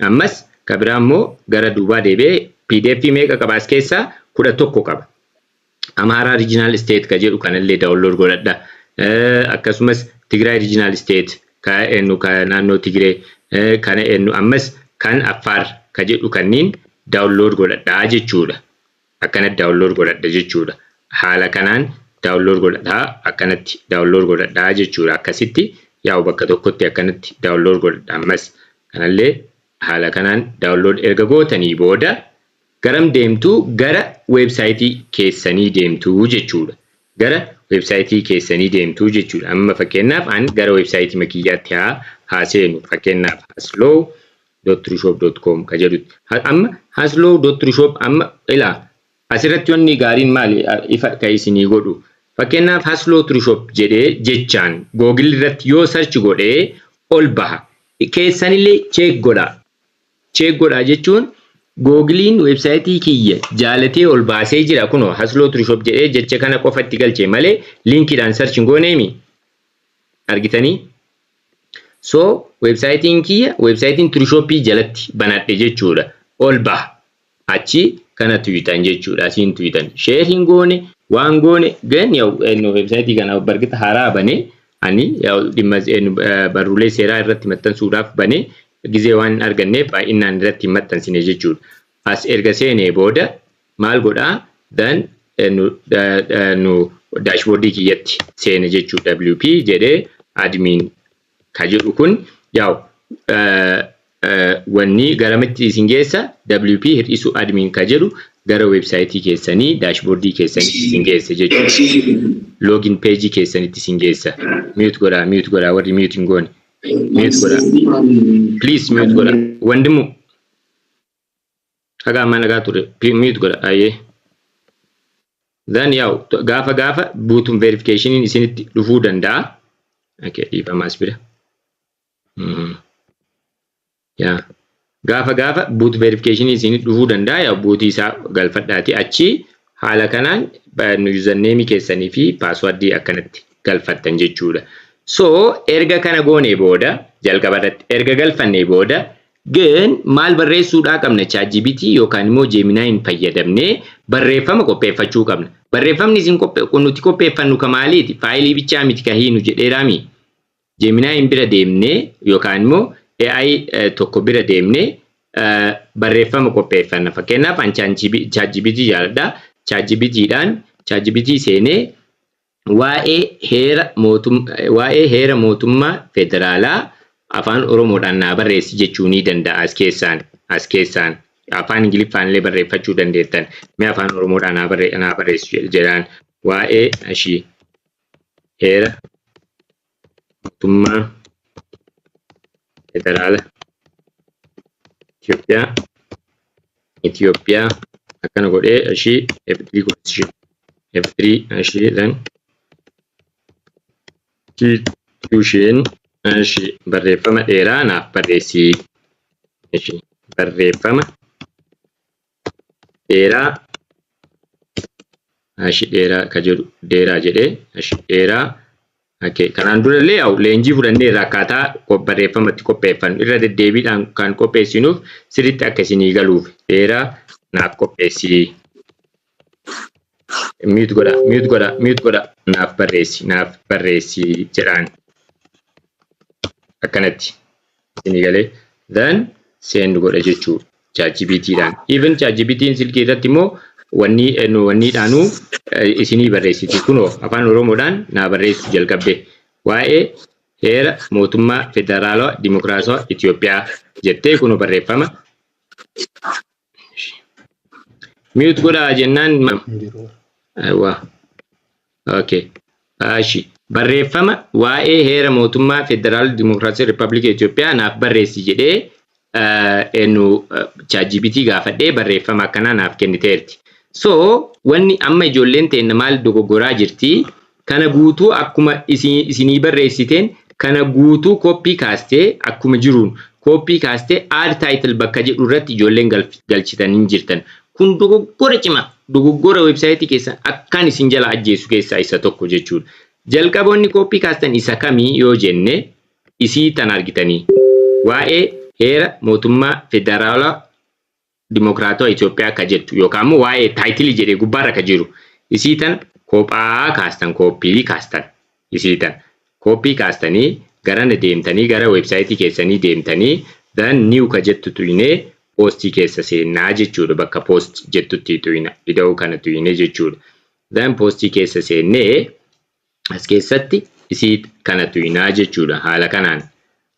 ammas kabiraa immoo gara duubaa deebi'ee PDF meeqa qabaas keessaa 11 qaba. Amhara Regional State ka jedhu kanallee download godhadha. Akkasumas Tigray Regional State ka ennu ka naannoo Tigray kana ennu ammas kan Affaar ka jedhu kanniin download godhadha jechuudha. Akkanatti download godhadha jechuudha. Haala kanaan download godhadha akkanatti download godhadha jechuudha. Akkasitti yaa bakka tokkotti akkanatti download godhadha ammas kanallee haala kanaan download erga gootanii booda garam deemtu gara website keessanii deemtu jechuudha. Gara website keessanii deemtu jechuudha. Amma fakkeenyaaf an gara website makiyyaatti haa seenu fakkeenyaaf haslow.trushop.com ka jedhu. Amma haslow.trushop amma ilaa asirratti wanni gaariin maali ifa ka isinii godhu. Fakkeenyaaf haslow.trushop jedhee jechaan Google irratti yoo search godhee ol baha. Keessanillee check godha. Check godha jechuun Googlein website kiyya jaalatee ol baasee jira kuno haslow.trushop jedhee jecha kana qofatti galchee malee linkiidhaan search gooneemi argitanii. So websitein kiyya websitein Trushop jalatti banadhe jechuudha. Ol baha. Achi kana tweetan jechuudha. Asiin tweetan. Share hin goone waan goone gan yaw website kana bargita haaraa bane ani yaw dhimma barruulee seeraa irratti maxxansuudhaaf bane gizee waan arganneef baay'inaan irratti maxxansine jechuudha. As erga seenee booda maal godhaa dan nu dashboardii kiyyatti seene jechuudha. WP jedhee admin ka jedhu kun yaw wanni garamitti isin geessa WP hir'isu admin ka jedhu gara website keessanii dashboardii keessanii isin geessa jechuudha. Login page keessanitti isin geessa. Mute godhaa warri mute hin goone. Mute godhaa. Please mute godhaa. Wandimu haga amma nagaa ture mute godhaa ayyee. Then yaw gaafa buutuun verification isinitti dhufuu danda'a. Okay, dhiifamas bira. Yeah. Gaafa boot verification isinitti dhufuu danda'a yaa bootii isaa galfadhaati achi haala kanaan username keessanii fi password akkanatti galfattan jechuudha. So erga kana goone booda jalqabarratti erga galfanne booda gen maal barreessuudhaa qabna ChatGPT yookaan immoo Gemini fayyadamnee barreeffama qopheeffachuu qabna. Barreeffamni isin nuti qopheeffannu kamaaliiti faayilii bichaa miti kahiinu jedheeraami. Gemini bira deemnee yookaan immoo AI tokko bira deemnee barreeffama qopheeffanna. Fakkeenyaaf an ChatGPT jaaladha. ChatGPT seenee waa'ee heera mootummaa federaalaa afaan Oromoodhaan naa barreessi jechuu ni danda'a as keessaan. Afaan Ingiliffaan illee barreeffachuu dandeettan. Mee afaan Oromoodhaan naa barreessi jedhaan waa'ee heera mootummaa federaala Itoophiyaa akkana godhee F3 constitution then constitution barreeffama dheeraa naaf barreessi. Barreeffama dheeraa dheeraa ka jedhu dheeraa jedhee dheeraa. Okay, kanaan durallee leenjii fudhannee akkaataa barreeffamatti qopheeffannu irra deddeebiidhaan kan qopheessinuuf sirriitti akka isinii galuuf dheeraa naaf qopheessi. Mute godha naaf barreessi jedhaan akkanatti isinii galee then send godha jechuudha ChatGPTdhaan. Even ChatGPTin silkii irratti immoo wanniidhaanuu isinii barreessiti kunoo afaan Oromoodhaan naa barreessu jalqabde waa'ee heera mootummaa federaalaa dimokiraatawaa Itoophiyaa jettee kunoo barreeffama. Mute godhaa jennaan okay. Barreeffama waa'ee heera mootummaa federaalaa dimokiraatawaa Riippaabilika Itoophiyaa naaf barreessi jedhee ChatGPT gaafadhee barreeffama akkanaa naaf kenniteerti. So wanni amma ijoolleen teenya maal dogoggoraa jirti kana guutuu akkuma isinii barreessiteen kana guutuu copy kaastee akkuma jiruun copy kaastee add title bakka jedhu irratti ijoolleen galchitanii jirtan kun dogoggora cimaa dogoggora website keessa akkaan isin jala ajjeesu keessaa isa tokko jechuudha. Jalqaboonni copy kaastan isa kamii yoo jenne isii tan argitanii waa'ee heera mootummaa federaalaa Dimokiraatawaa Itoophiyaa ka jettu yookaan immoo waa'ee taayitilii jedhee gubbaarra ka jiru isii tan kophaa kaastan kooppii kaastan isii tan kooppii kaastanii garana deemtanii gara weebsaayitii keessanii deemtanii dan niw ka jettu tuyinee poostii keessa seennaa jechuudha bakka poost jettutti tuyina ida'uu kana tuyinee jechuudha. Dan poostii keessa seennee as keessatti isii kana tuyinaa jechuudha haala kanaan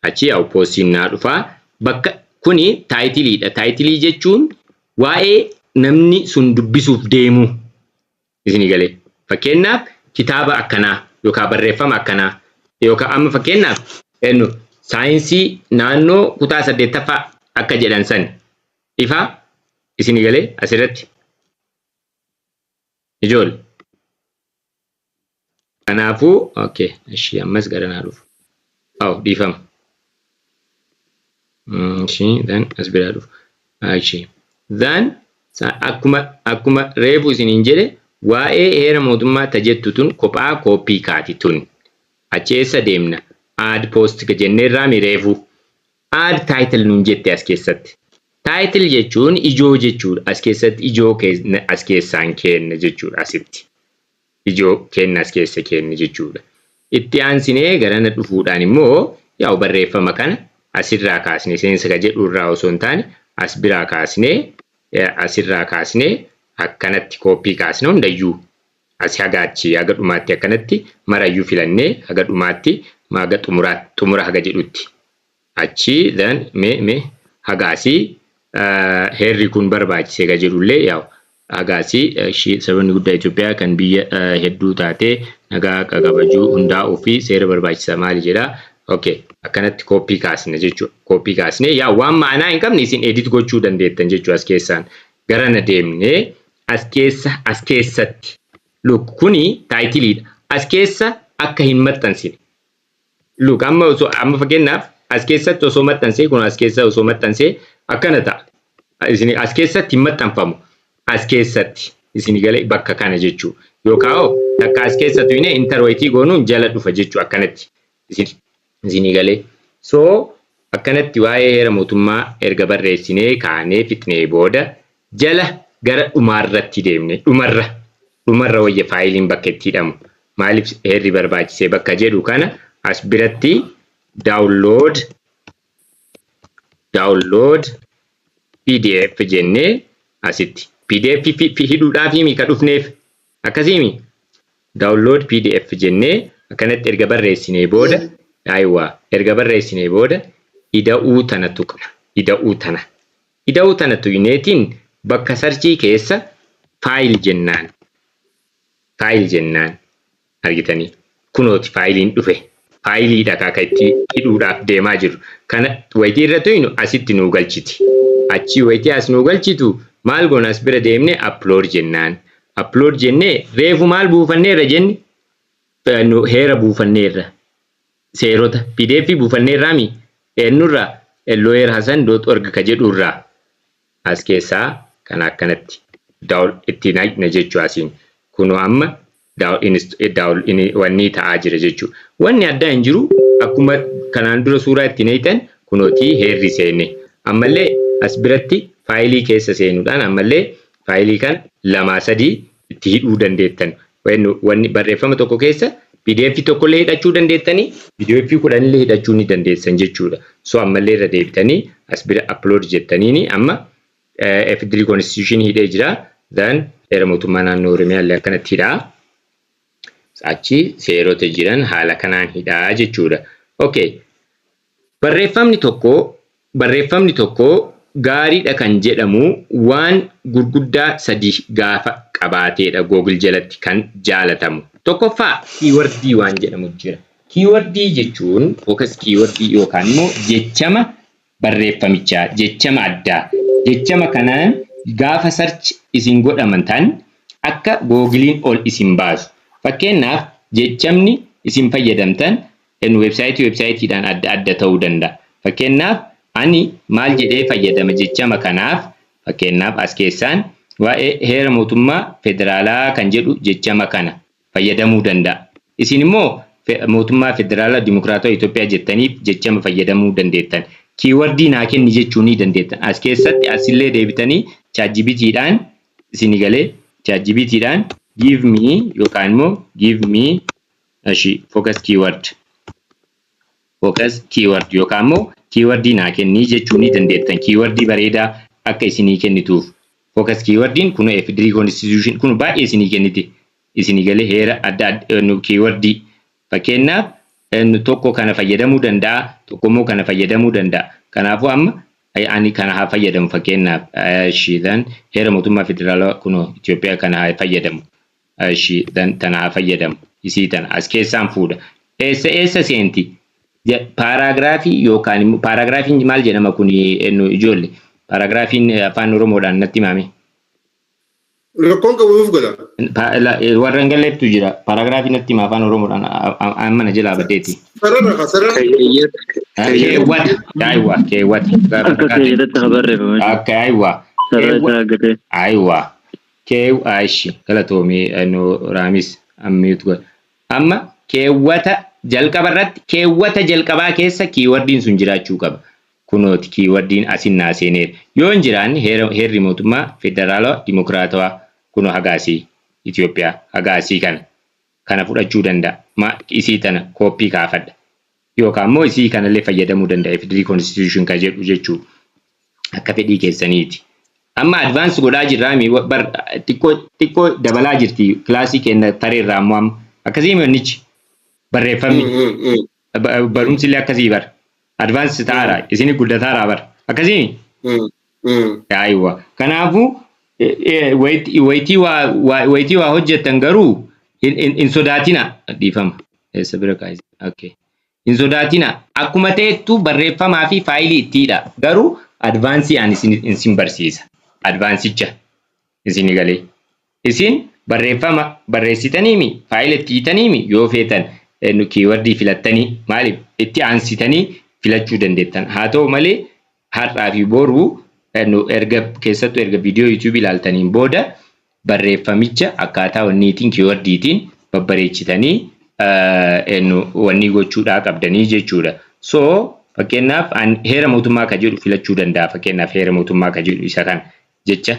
achi yaa'u poostiin naa dhufaa bakka kuni taayitiliidha. Taayitilii jechuun waa'ee namni sun dubbisuuf deemu isinii galee fakkeenyaaf kitaaba akkanaa yookaan barreeffama akkanaa yookaan amma fakkeenyaaf saayinsii naannoo kutaa 8ffaa akka jedhan san ifa isinii galee asirratti ijoollee. Kanaafuu okay ishii ammas gara naa dhufu. Dhiifama. Then as biraa dhufu. Then akkuma reefu isiniin jedhe waa'ee heera mootummaa tajettu tun kophaa kooppii kaati tun acheessa deemna add post jenneerraa mireefu add title nuun jette as keessatti. Title jechuun ijoo jechuudha as keessatti ijoo as keessaan kenna jechuudha asitti. Ijoo kenna as keessa kenna jechuudha. Itti aansinee garana dhufuudhaan immoo yaa'u barreeffama kana asirraa kaasnee seensa ka jedhu irraa osoo hin taane as biraa kaasnee asirraa kaasnee akkanatti kooppii kaasnee hundayyuu as hagaachi haga dhumaatti akkanatti marayyuu filannee haga dhumaatti haga xumura haga jedhutti achi then me hagaasii heerri kun barbaachise ka jedhullee yaa'u hagaasii sabni guddaa Itoophiyaa kan biyya hedduu taatee nagaa qabajuu hundaa'uu fi seera barbaachisa maali jedha. Okay, akkanatti kooppii kaasne jechuudha. Kooppii kaasne yaa waan ma'anaa hin qabne isin edit gochuu dandeettan jechuudha as keessaan. Garana deemnee as keessatti. Look kuni taayitiliidha. As keessa akka hin maxxansine. Look amma fakkeenyaaf as keessatti osoo maxxansee kun as keessa osoo maxxansee akkana ta'a. Isin as keessatti hin maxxanfamu. As keessatti isin galee bakka kana jechuudha. Yookaan takka as keessatti inni interweetii goonuun jala dhufa jechuudha akkanatti. Isin galee. So akkanatti waa'ee heera mootummaa erga barreessinee kaanee fixnee booda jala gara dhumaarratti deemne dhumarra wayya faayiliin bakka itti hidhamu maaliif heerri barbaachisee bakka jedhu kana as biratti download PDF jennee asitti PDF hidhuudhaaf mika dhufneef akkasiimi download PDF jennee akkanatti erga barreessinee booda erga barreessinee booda ida'uu tana tuqna ida'uu tana tuyneetiin bakka sarchii keessa faayil jennaan argitanii kunooti faayiliin dhufe faayiliidha akka itti hidhuudhaaf deemaa jiru kana wayitii irra tuynu asitti nuu galchiti achi wayitii as nuu galchitu maal goona as bira deemne upload jennee reefu maal buufanneerra jenni heera buufanneerra seerota PDF buufanneerraa eenyurraa lawyer.hasan.org ka jedhurraa as keessaa kan akkanatti itti naqna jechuu asiin kunoo amma wanni ta'aa jira jechuu wanni addaa hin jiru akkuma kanaan dura suuraa itti naqxan kunooti heerri seenne ammallee as biratti faayilii keessa seenuudhaan ammallee faayilii kan 2-3 itti hidhuu dandeettan wanni barreeffama tokko keessa PDF tokkollee hidhachuu dandeettanii PDF 10 illee hidhachuu ni dandeessan jechuudha. So ammallee irra deebitanii as bira upload jettaniini amma FDL constitution hidhee jira. Then heera mootummaa naannoo Oromiyaa illee akkanatti hidhaa. Achi seerota jiran haala kanaan hidhaa jechuudha. Okay. Barreeffamni tokko gaariidha kan jedhamu waan gurguddaa 3 gaafa qabaateedha Google jalatti kan jaalatamu. Tokkoffaa keywordii waan jedhamu jira. Keywordii jechuun focus keywordii yookaan immoo jechama barreeffamichaa, jechama addaa. Jechama kanaan gaafa search isin godhaman tan akka Googlein ol isin baasu. Fakkeenyaaf jechamni isin fayyadamtan websaayitiidhaan adda ta'uu danda'a. Fakkeenyaaf ani maal jedhee fayyadama jechama kanaaf fakkeenyaaf as keessaan waa'ee heera mootummaa federaalaa kan jedhu jechama kana fayyadamuu danda'a. Isin immoo mootummaa federaalaa dimokiraatawaa Itoophiyaa jettaniif jechama fayyadamuu dandeettan. keywordii naa kenni jechuu ni dandeettan. As keessatti asillee deebitanii ChatGPT-dhaan isinii galee ChatGPT-dhaan give me yookaan immoo give me focus keyword yookaan immoo keywordii naa kenni jechuu ni dandeettan. Keywordii bareedaa akka isinii kennituuf. Focus keywordin kun F3 constitution kun baay'ee isinii kenniti. Isinii galee heera adda keywordii fakkeenyaaf tokko kana fayyadamuu danda'a, tokko immoo kana fayyadamuu danda'a. Kanaafuu amma ani kana haa fayyadamu fakkeenyaaf shiidan heera mootummaa federaalaa kun Itoophiyaa kana haa fayyadamu. Shiidan tana haa fayyadamu. Isii tana as keessaan fuudha. Eessa seenti? Paragraafii yookaan immoo paragraafiin maal jedhama kun ijoollee? Paragraafiin afaan Oromoodhaan natti himame. Rakkoon qabuuf godha. Warra Ingiliffaatu jira. Paragraafiin natti hima afaan Oromoodhaan amma na jalaa baddeeti. Raamis ammiitu godha. Amma keewwata jalqaba irratti keewwata jalqabaa keessa kiiwardiin sun jiraachuu qaba. Kunooti kiiwardiin asin naaseeneera. Yoo hin jiraanne heerri mootummaa federaalaa dimokiraatawaa kuno hagaasii Itoophiyaa hagaasii kana fudhachuu danda'a. Isii tana kooppii kaafadha. Yookaan immoo isii kanallee fayyadamuu danda'a. F3 constitution ka jedhu jechuu akka fedhii keessaniiti. Amma advance godhaa jirraami xiqqoo dabalaa jirti kilaasii kenna tareerraa ammoo akkasii mannichi barreeffamni barumsi illee akkasii bara. Advance taara isini guddataara bar akkasii aywa kanaafuu waitii waa hojjetan garuu in sodaatina dhiifama sabira kaayis okay in sodaatina akkuma ta'ettu barreeffamaa fi faayilii ittiidha garuu advance aan isin barsiisa advanceicha isin galee isin barreeffama barreessitaniimi faayila ittiitaniimi yoo feetan keywordii filattanii maaliif itti aansitanii filachuu dandeettan. Haa ta'u malee har'aa fi boruu keessattuu erga viidiyoo YouTube ilaaltaniin booda barreeffamicha akkaataa wanniitiin keywordiitiin babbareechitanii wanni gochuudhaa qabdanii jechuudha. So fakkeenyaaf heera mootummaa ka jedhu filachuu danda'a. Fakkeenyaaf heera mootummaa ka jedhu isa kan jecha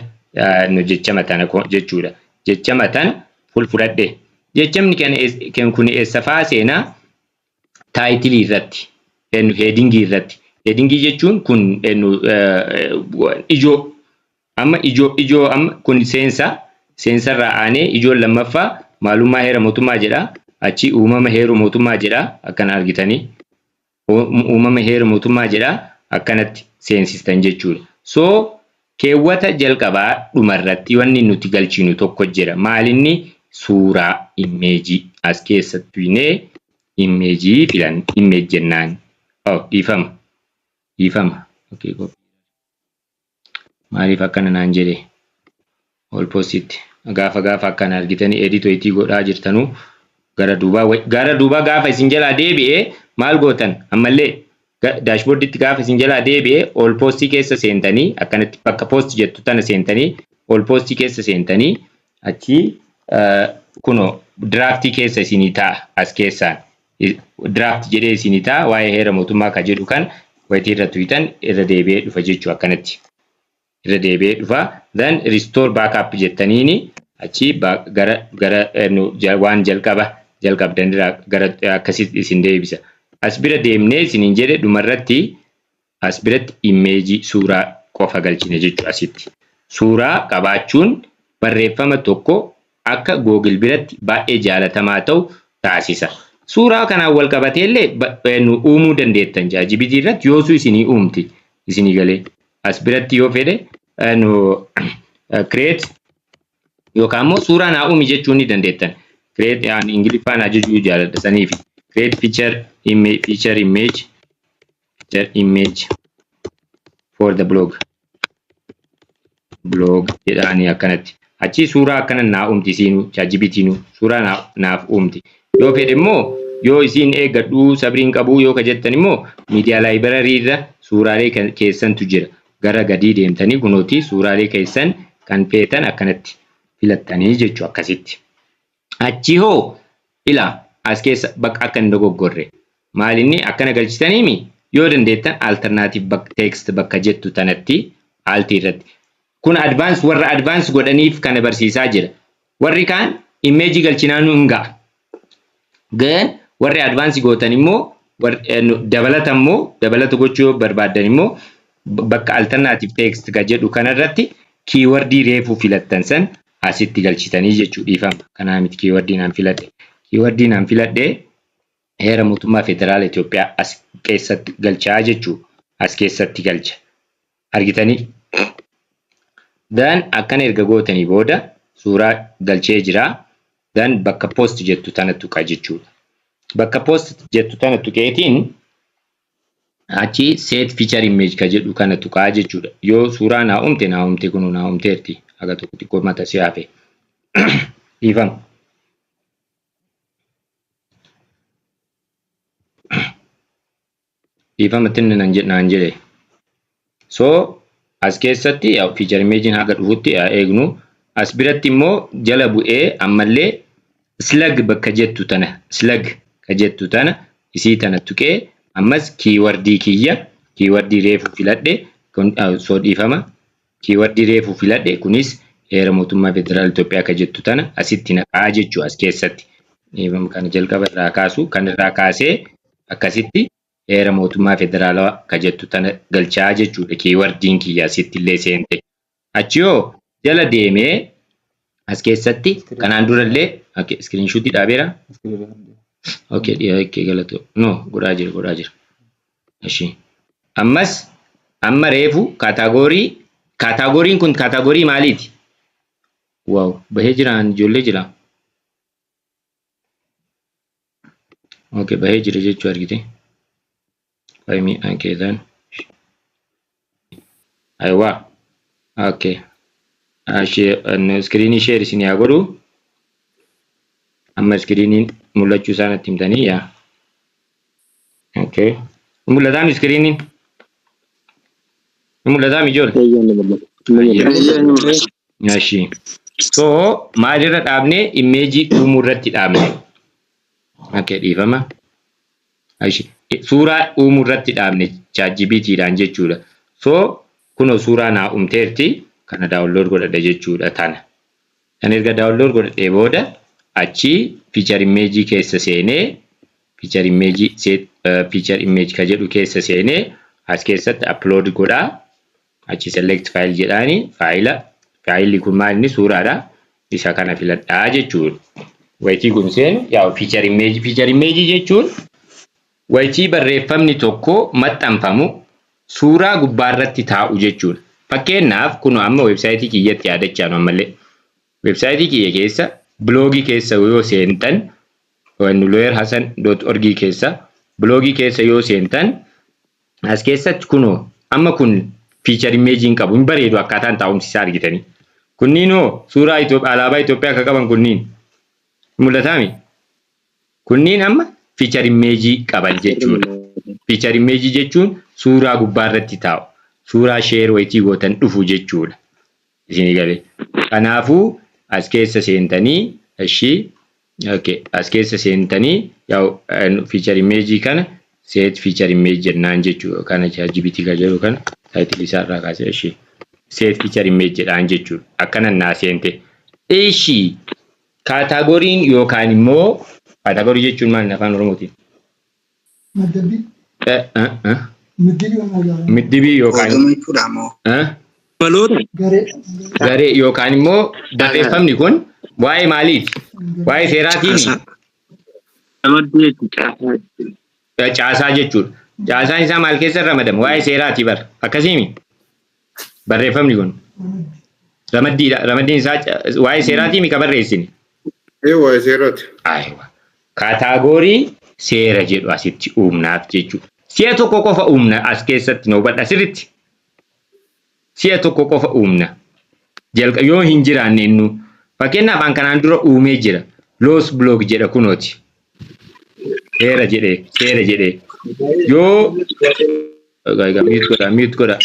matana jechuudha. Jecha matana fudhadhe. Jechamni kun eessa fa'aa seenaa taayitilii irratti. Headingii irratti. Headingii jechuun kun ijoo amma kun seensarraa aanee ijoon lammaffaa maalummaa heera mootummaa jedha. Achi uumama heera mootummaa jedha akkana argitanii. Uumama heera mootummaa jedha akkanatti seensistan jechuudha. So keewwata jalqabaa dhumarratti wanni nuti galchinu tokko jira. Maalinni suuraa imeejii as keessattuu imeejii filan imeej jennaan. Dhiifama. Okay, maaliif akkana naan jedhe ol postitti gaafa akkana argitanii editoo itti godhaa jirtanuu gara duubaa gaafa isin jalaa deebi'ee maal gootan ammallee daashboorditti gaafa isin jalaa deebi'ee ol postii keessa seentanii akkanatti bakka post jettu tana seentanii ol postii keessa seentanii achi kuno draaftii keessa isinii ta'a as keessaan. Draft jedhee isinii ta'a waa'ee heera mootummaa ka jedhu kan wayitii irra tuwitan irra deebi'ee dhufa jechuu akkanatti. Irra deebi'ee dhufa then restore backup jettaniini achi gara waan jalqabdanirraa gara akkasitti isin deebisa. As bira deemnee isiniin jedhe dhumarratti as biratti imeejii suuraa qofa galchine jechuu asitti. Suuraa qabaachuun barreeffama tokko akka Google biratti baay'ee jaalatamaa ta'u taasisa. Suuraa kanaan wal qabatee illee uumuu dandeettan ChatGPT irratti yoosuu isinii uumti isinii galee as biratti yoo fedhe create yookaan immoo suuraa naa uumi jechuu ni dandeettan. Create Ingiliffaan ajajuu jaaladha saniif create feature image for the blog jedhaanii akkanatti achi suuraa akkana naa uumti isiinuu ChatGPT suuraa naaf uumti. Yoo fedhe immoo yoo isin eeggadhu sabriin qabuu yoo ka jettan immoo miidiyaa laayibrarii irra suuraalee keessantu jira. Gara gadii deemtanii kunooti suuraalee keessan kan feetan akkanatti filattanii jechuu akkasitti. Achi hoo ila as keessa bakka akka hin dogoggorre maalinni akkana galchitaniimi yoo dandeettan alternative text bakka jettu tanatti alt irratti. Kun advance warra advance godhaniif kana barsiisaa jira. Warri kaan image galchinaan nu nga'a. Gan warri advance gootan immoo dabalata immoo dabalata gochuu barbaadan immoo bakka alternative text ka jedhu kanarratti keyword reefu filattan san asitti galchitanii jechuu dhiifama. Kanaa miti keyword naan filadhe. Keyword naan filadhe heera mootummaa federaala Itoophiyaa as keessatti galchaa jechuu as keessatti galcha. Argitanii? Dan akkana erga gootanii booda suuraa galchee jira. Dan bakka post jettu tana tuqa jechuudha. Bakka post jettu tana tuqeetiin achi set feature image ka jedhu kana tuqaa jechuudha. Yoo suuraa naa uumte kun naa uumteerti. Aga tokko xiqqoo mata si hafe. Dhiifama. Dhiifama tinni naan jedhe. So as keessatti feature image haga dhufutti eegnu. As biratti immoo jala bu'ee ammallee slug bakka jettu tana slug ka jettu tana isii tana tuqee ammas keywordii kiyya keywordii reefu filadhe kun soo dhiifama keywordii reefu filadhe kunis heera mootummaa federaala Itoophiyaa ka jettu tana asitti naqaa jechuu as keessatti dhiifama kana jalqaba irraa kaasu kan irraa kaasee akkasitti heera mootummaa federaalaa ka jettu tana galchaa jechuudha. Keywordiin kiyya asitti illee seente achiyoo jala deemee as keessatti kanaan durallee screenshot dhaabeera. Okay galato no godhaa jira. Ashi amma reefu kaataagoriin kun kaataagorii maaliiti? Wow bahee jiraan ijoollee jira. Okay bahee jira jechuu argite. Fayyimi ankeetan. Aywa. Okay. Screen share isin yaa godhu. Amma screen mul'achuu isaanitti himtanii yaa. Okay. Mul'ataami screen. Mul'ataami ijoollee. Ashi. So maalirra dhaabne image uumuu irratti dhaabne. Okay dhiifama. Ashi. Suuraa uumuu irratti dhaabne ChatGPT-dhaan jechuudha. So kuno suuraa naa uumteerti. Kana download godhadha jechuudha tana. Kan erga download godhadhee booda achi feature image keessa seenee feature image ka jedhu keessa seenee as keessatti upload godhaa. Achi select file jedhaani faayilli kun maal inni suuraadha. Isa kana filadhaa jechuudha. Wayitii kun seenu yaa feature image jechuun wayitii barreeffamni tokko maxxanfamu suuraa gubbaarratti taa'u jechuudha. Fakkeenyaaf kun amma websaayitii kiyyatti yaadachaa ammallee websaayitii kiyya keessa bloogii keessa yoo seentan lawyer.hasan.org keessa bloogii keessa yoo seentan as keessatti kuno amma kun feature image qabu hin bareedu akkaataan taa'umsi isaa argitanii kunniinoo suuraa alaabaa Itoophiyaa akka qaban kunniin mul'ataami kunniin amma feature image qaban jechuudha. Feature image jechuun suuraa gubbaarratti taa'u. Suuraa share wayitii gootan dhufu jechuudha. Isin galee. Kanaafuu as keessa seentanii as keessa seentanii yaa feature image kana set feature image jennaan jechuudha. Kana ChatGPT ka jedhu kana title isaa irraa kaasee set feature image jedhaan jechuudha. Akkana naa seente. Kaataagoriin yookaan immoo kaataagorii jechuun maal afaan Oromootiin? Middibii yookaan garee yookaan immoo barreeffamni kun waa'ee maaliiti? Waa'ee seeraatiini? Caasaa jechuudha. Caasaan isaa maal keessa ramadama? Waa'ee seeraati bar. Akkasiimi? Barreeffamni kun ramaddiidha. Ramaddiin isaa waa'ee seeraati mi ka barreessini? Waa'ee seeraati. Kaataagorii seera jedhu asitti uumnaaf jechuudha. Si'a tokko qofa uumna as keessatti noo badha sirritti. Si'a tokko qofa uumna. Jalqa yoo hin jiraanne innu fakkeenyaaf an kanaan dura uumee jira. Loos blog jedha kunooti. Seera jedhee. Yoo mute godha.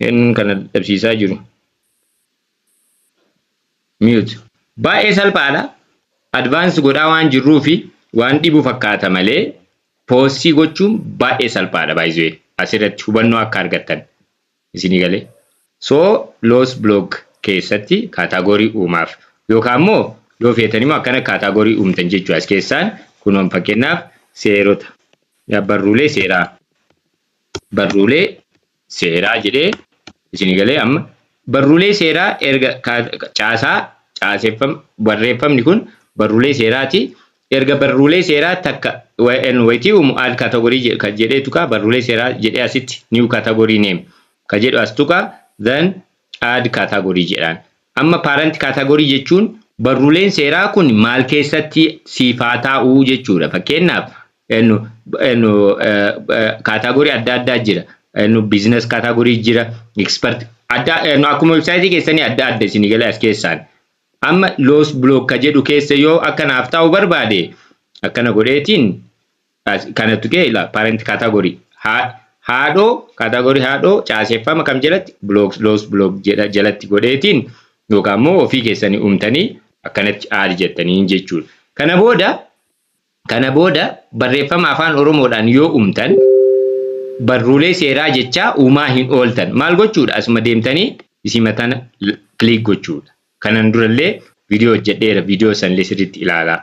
Inni kana dhabsiisaa jiru. Mute. Baay'ee salphaadha. Advance godhaa waan jirruu fi waan dhibu fakkaata malee poostii gochuun baay'ee salphaadha baay'ee asirratti hubannoo akka argattan isinii galee. So loos blog keessatti kaataagorii uumaaf yookaan immoo yoo feetan immoo akkana kaataagorii uumtan jechuudha. As keessaan kunuun fakkeenyaaf seerota barruulee seeraa jedhee isinii galee amma barruulee seeraa erga barreeffamni kun barruulee seeraati. Erga barruulee seeraa takka wayitii uumu add kaataagorii kan jedhee tuqaa barruulee seeraa jedhee asitti new category name kan jedhu as tuqaa then add category jedhaan. Amma parent category jechuun barruuleen seeraa kun maal keessatti siifaa taa'uu jechuudha. Fakkeenyaaf category adda addaa jira. Business category jira, expert akkuma website keessanii adda isinii galee as keessaan. Amma loos blog kan jedhu keessa yoo akkanaaf taa'u barbaade akkana godheetiin kana tuqee parent category haadhoo caaseeffama kam jalatti loos blog jalatti godheetiin yookaan immoo ofii keessanii uumtanii akkanatti aadi jettanii jechuudha. Kana booda barreeffama afaan Oromoodhaan yoo uumtan barruulee seeraa jecha uumaa hin ooltan maal gochuudha asuma deemtanii isimatan click gochuudha. Kanan durallee viidiyoo hojjedheera viidiyoo sanillee sirriitti ilaalaa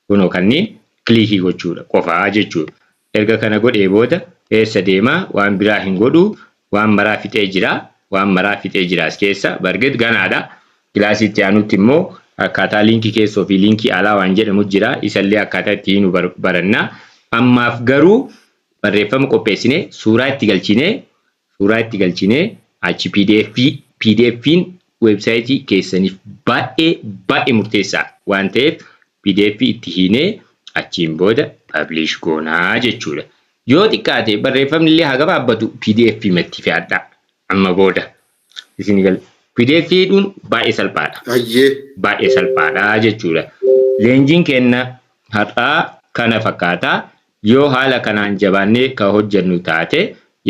kunoo kanneen clickii gochuudha qofaa jechuudha. Erga kana godhee booda eessa deemaa waan biraa hin godhu waan maraa fixee jira as keessa bargit ganaadha. Kilaasiitti aanutti immoo akkaataa liinkii keessoo fi liinkii alaa waan jedhamu jira isallee akkaataa itti nu barannaa. Ammaaf garuu barreeffama qopheessinee suuraa itti galchinee achi PDF'n websaayitii keessaniif baay'ee murteessaa waan ta'eef PDF itti hiinee achiin booda publish goonaa jechuudha. Yoo xiqqaate barreeffamni illee haa gabaabbatu PDF matti fe'adhaa amma booda isin gal PDF dhuun baay'ee salphaadha jechuudha. Leenjiin kenna har'aa kana fakkaataa yoo haala kanaan jabaannee ka hojjennu taate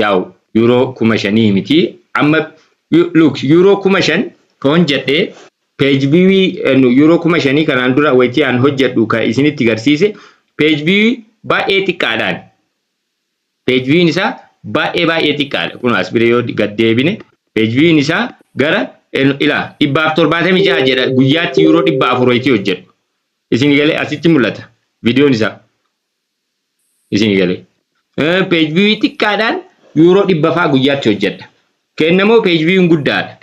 yaa'u Euro 5,000 miti amma look Euro 5,000 kan jedhee page view Euro 5,000 kanaan dura wayitii aan hojjedhu ka isinitti agarsiise page view baay'ee xiqqaadhaan page view isaa baay'ee xiqqaadha. Kun as bira yoo gad deebine page view isaa gara 176 jedha guyyaatti Euro 400 wayitii hojjedhu. Isin galee asitti mul'ata viidiyoon isaa. Isin galee page view xiqqaadhaan Euro 100 guyyaatti hojjedha. Kennamoo page view guddaadha.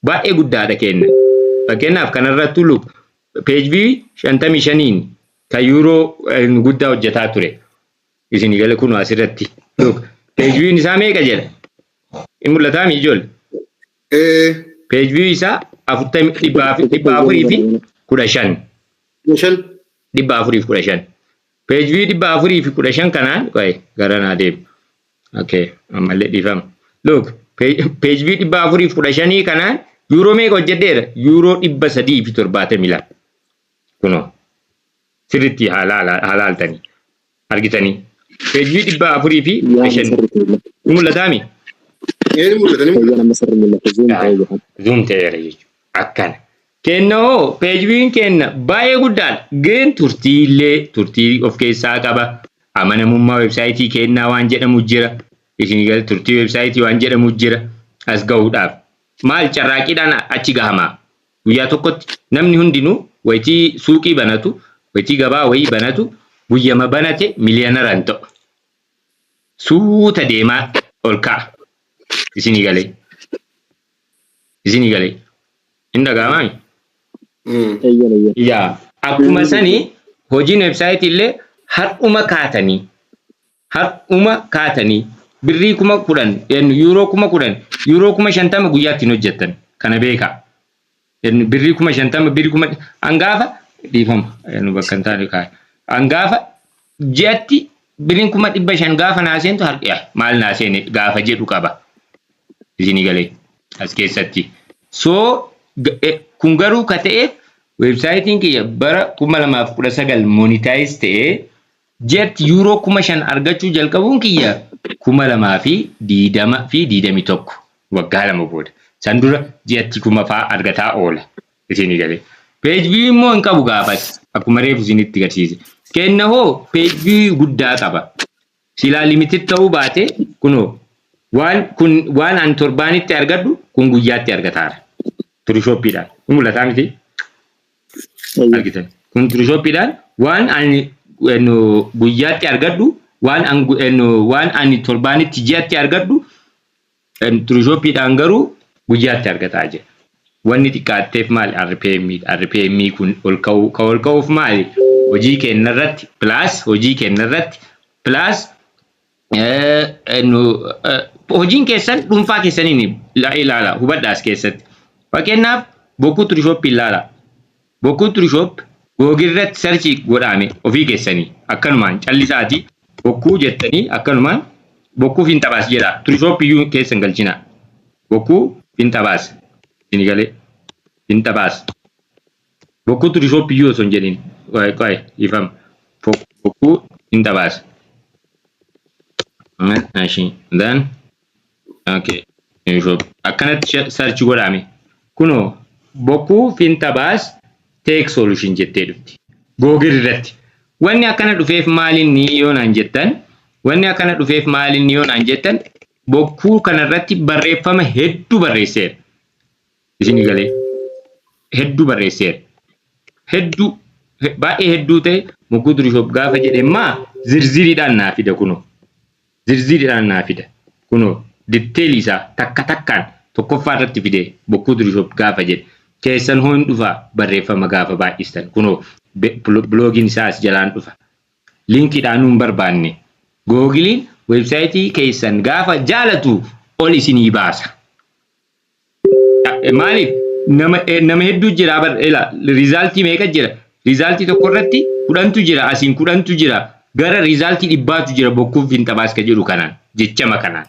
Baay'ee guddaadha kenna. Fakkeenyaaf kanarratti look page view 55 ka Euro guddaa hojjetaa ture. Isin galee kun asirratti look page view isaa meeqa jedha? In mul'ataa mi ijoollee? Page view isaa 415. Page view 415 kanaan garanaa deemu. Okay, ammallee dhiifama. Look, page view 415 kanaan Euro meeqa hojjedheera? Euro 372. Kunoo sirriitti halaaltanii argitanii. Page view 415 mul'ataa mi? Zoom ta'eera jechuudha. Akkana. Kennoo page view kenna baay'ee guddaadha. Geen turtii of keessaa qaba. Amanamummaa websaayitii kennaa waan jedhamu jira. Isin gal turtii websaayitii waan jedhamu jira. As gahuudhaaf maal carraaqiidhaan achi gahamaa. Guyyaa tokkotti namni hundinuu wayitii suuqii banatu, wayitii gabaa wayii banatu guyyama banate miliyoonaraan ta'u. Suuta deemaa ol ka'a. Isin galee. Inda gaamaami? Yaa akkuma sanii hojiin websaayitii illee har'uma kaatanii birrii 10,000 Euro 10,000 Euro 50,000 guyyaatti hojjettan kana beekaa. Birrii 50,000 birrii 10,000 hangaafa dhiifama bakka hin taane kaa'e. Hangaafa ji'atti birriin 500 gaafa naaseentu harqiyaa maal naaseene gaafa jedhu qaba. Isin galee as keessatti. So kun garuu ka ta'eef websaayitiin kiyya bara 2019 monetize ta'ee ji'atti Euro 5,000 argachuu jalqabuun kiyya 2020 fi 21 waggaa lama booda. San dura ji'atti 1,000 argataa oola. Isin galee. Page view immoo hin qabu gaafas akkuma reefu isinitti agarsiise. Kenna hoo page view guddaa qaba. silaa limited ta'uu baate kunoo waan an torbaanitti argadhu kun guyyaatti argataara. Turishoppiidhaan. Kun mul'ataa miti? Argitan. Kun turishoppiidhaan waan ani guyyaatti argadhu waan ani torbaanitti ji'atti argadhu turishoppiidhaan garuu guyyaatti argataa jira. Wanni xiqqaatteef maali? RPM kun ol ka'uuf maali? Hojii kennarratti plus hojiin keessan dhuunfaa keessaniin ilaala hubadhaas keessatti. Fakkeenyaaf bokkuu turishooppii ilaala. Bokkuu turishoopp googirratti sarchii godhame ofii keessanii akkanumaan callisaati bokkuu jettanii akkanumaan bokkuu finxabaas jedha. Turishooppii keessan galchina. Bokkuu finxabaas. Sinigalee finxabaas. Bokkuu turishooppii osoo hin jedhin ifam. Bokkuu finxabaas. Then okay. Akkanatti sarchi godhame. Kuno bokkuu finxabaas take solution jettee dhufti. Google irratti. Wanni akkana dhufeef maalinni yoo naan jettan bokkuu kanarratti barreeffama hedduu barreesseera. Isin galee hedduu barreesseera. Hedduu baay'ee hedduu ta'e bokkuu turishooppii gaafa jedhemaa zirziriidhaan naa fida kuno. Zirziriidhaan naa fida. Kuno detail isaa takka takkaan tokkoffaa irratti fide bokkuu turishooppii gaafa jedhe keessan hoon dhufa barreeffama gaafa baay'istan kuno bloogiin isaas jalaan dhufa. Linkiidhaan nuun barbaanne Googiliin websaayitii keessan gaafa jaalatu ol isinii baasa. Maaliif nama hedduu jira rizaaltii meeqa jira? Rizaaltii tokko irratti 10tu jira asiin 10tu jira. Gara rizaaltii 100tu jira bokkuu finxabaas ka jedhu kanaan jechama kanaan.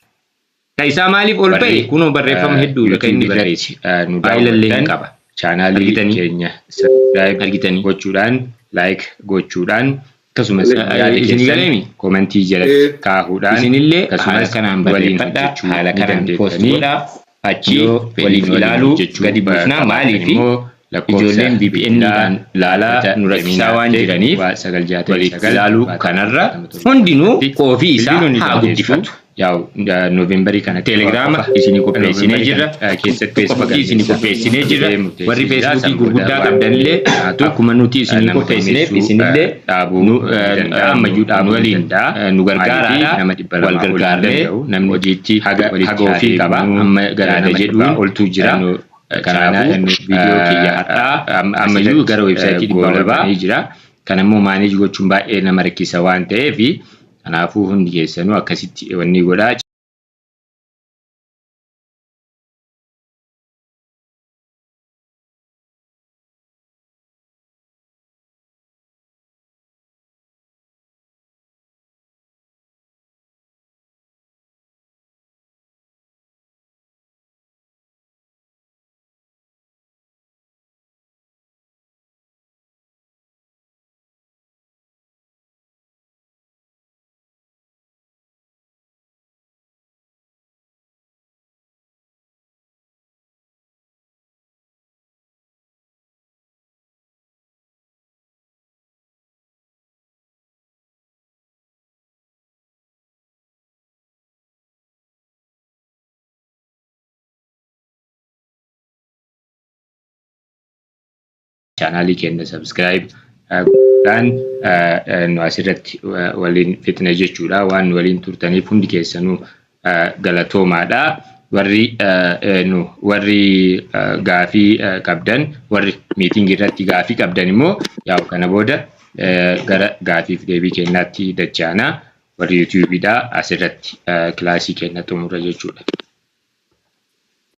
Isaa maaliif ol ba'e kunoo barreeffama hedduu kan inni barreessi. Faayilallee qaba. Chaanaalii keenya subscribe argitanii gochuudhaan like gochuudhaan akkasumas isinii komentii jalatti kaahuudhaan isinillee haala kanaan barreeffadhaa haala kanaan post godhaa achi waliin ilaaluu gadi buufnaa maaliif ijoolleen VPN-dhaan laalaa nu rakkisaa waan jiraniif waliin ilaaluu kanarra hundinuu ofii isaa haa guddifatu. Yaa'u Noovembarii kana Telegiraama isinii qopheessinee jirra. Keessatti Feesbuukii isinii qopheessinee jirra. Warri Feesbuukii gurguddaa qabdanillee akkuma nuti isinii qopheessineef isinillee ammayyuu dhaabu waliin nu gargaaraadha. Wal gargaarree namni hojiitti haga ofii qaba. Amma garaada jedhuun oltuu jira. Kanaafuu viidiyoo kiyya har'aa ammayyuu gara weebsaayitii dhibbaa jira. Kanammoo maaneej gochuun baay'ee nama rakkisa waan ta'eef kanaafuu hundi keessanuu akkasitti wanni godhaa. Chaanaalii keenya subscribe godhaan nu asirratti waliin fitna jechuudha. Waan waliin turtaniif hundi keessanuu galatoomaadha. Warri gaafii qabdan warri miiting irratti gaafii qabdan immoo yaa'u kana booda gara gaafiif deebii kennaatti dachaana. Warri YouTube'dha asirratti kilaasii kenna xumura jechuudha.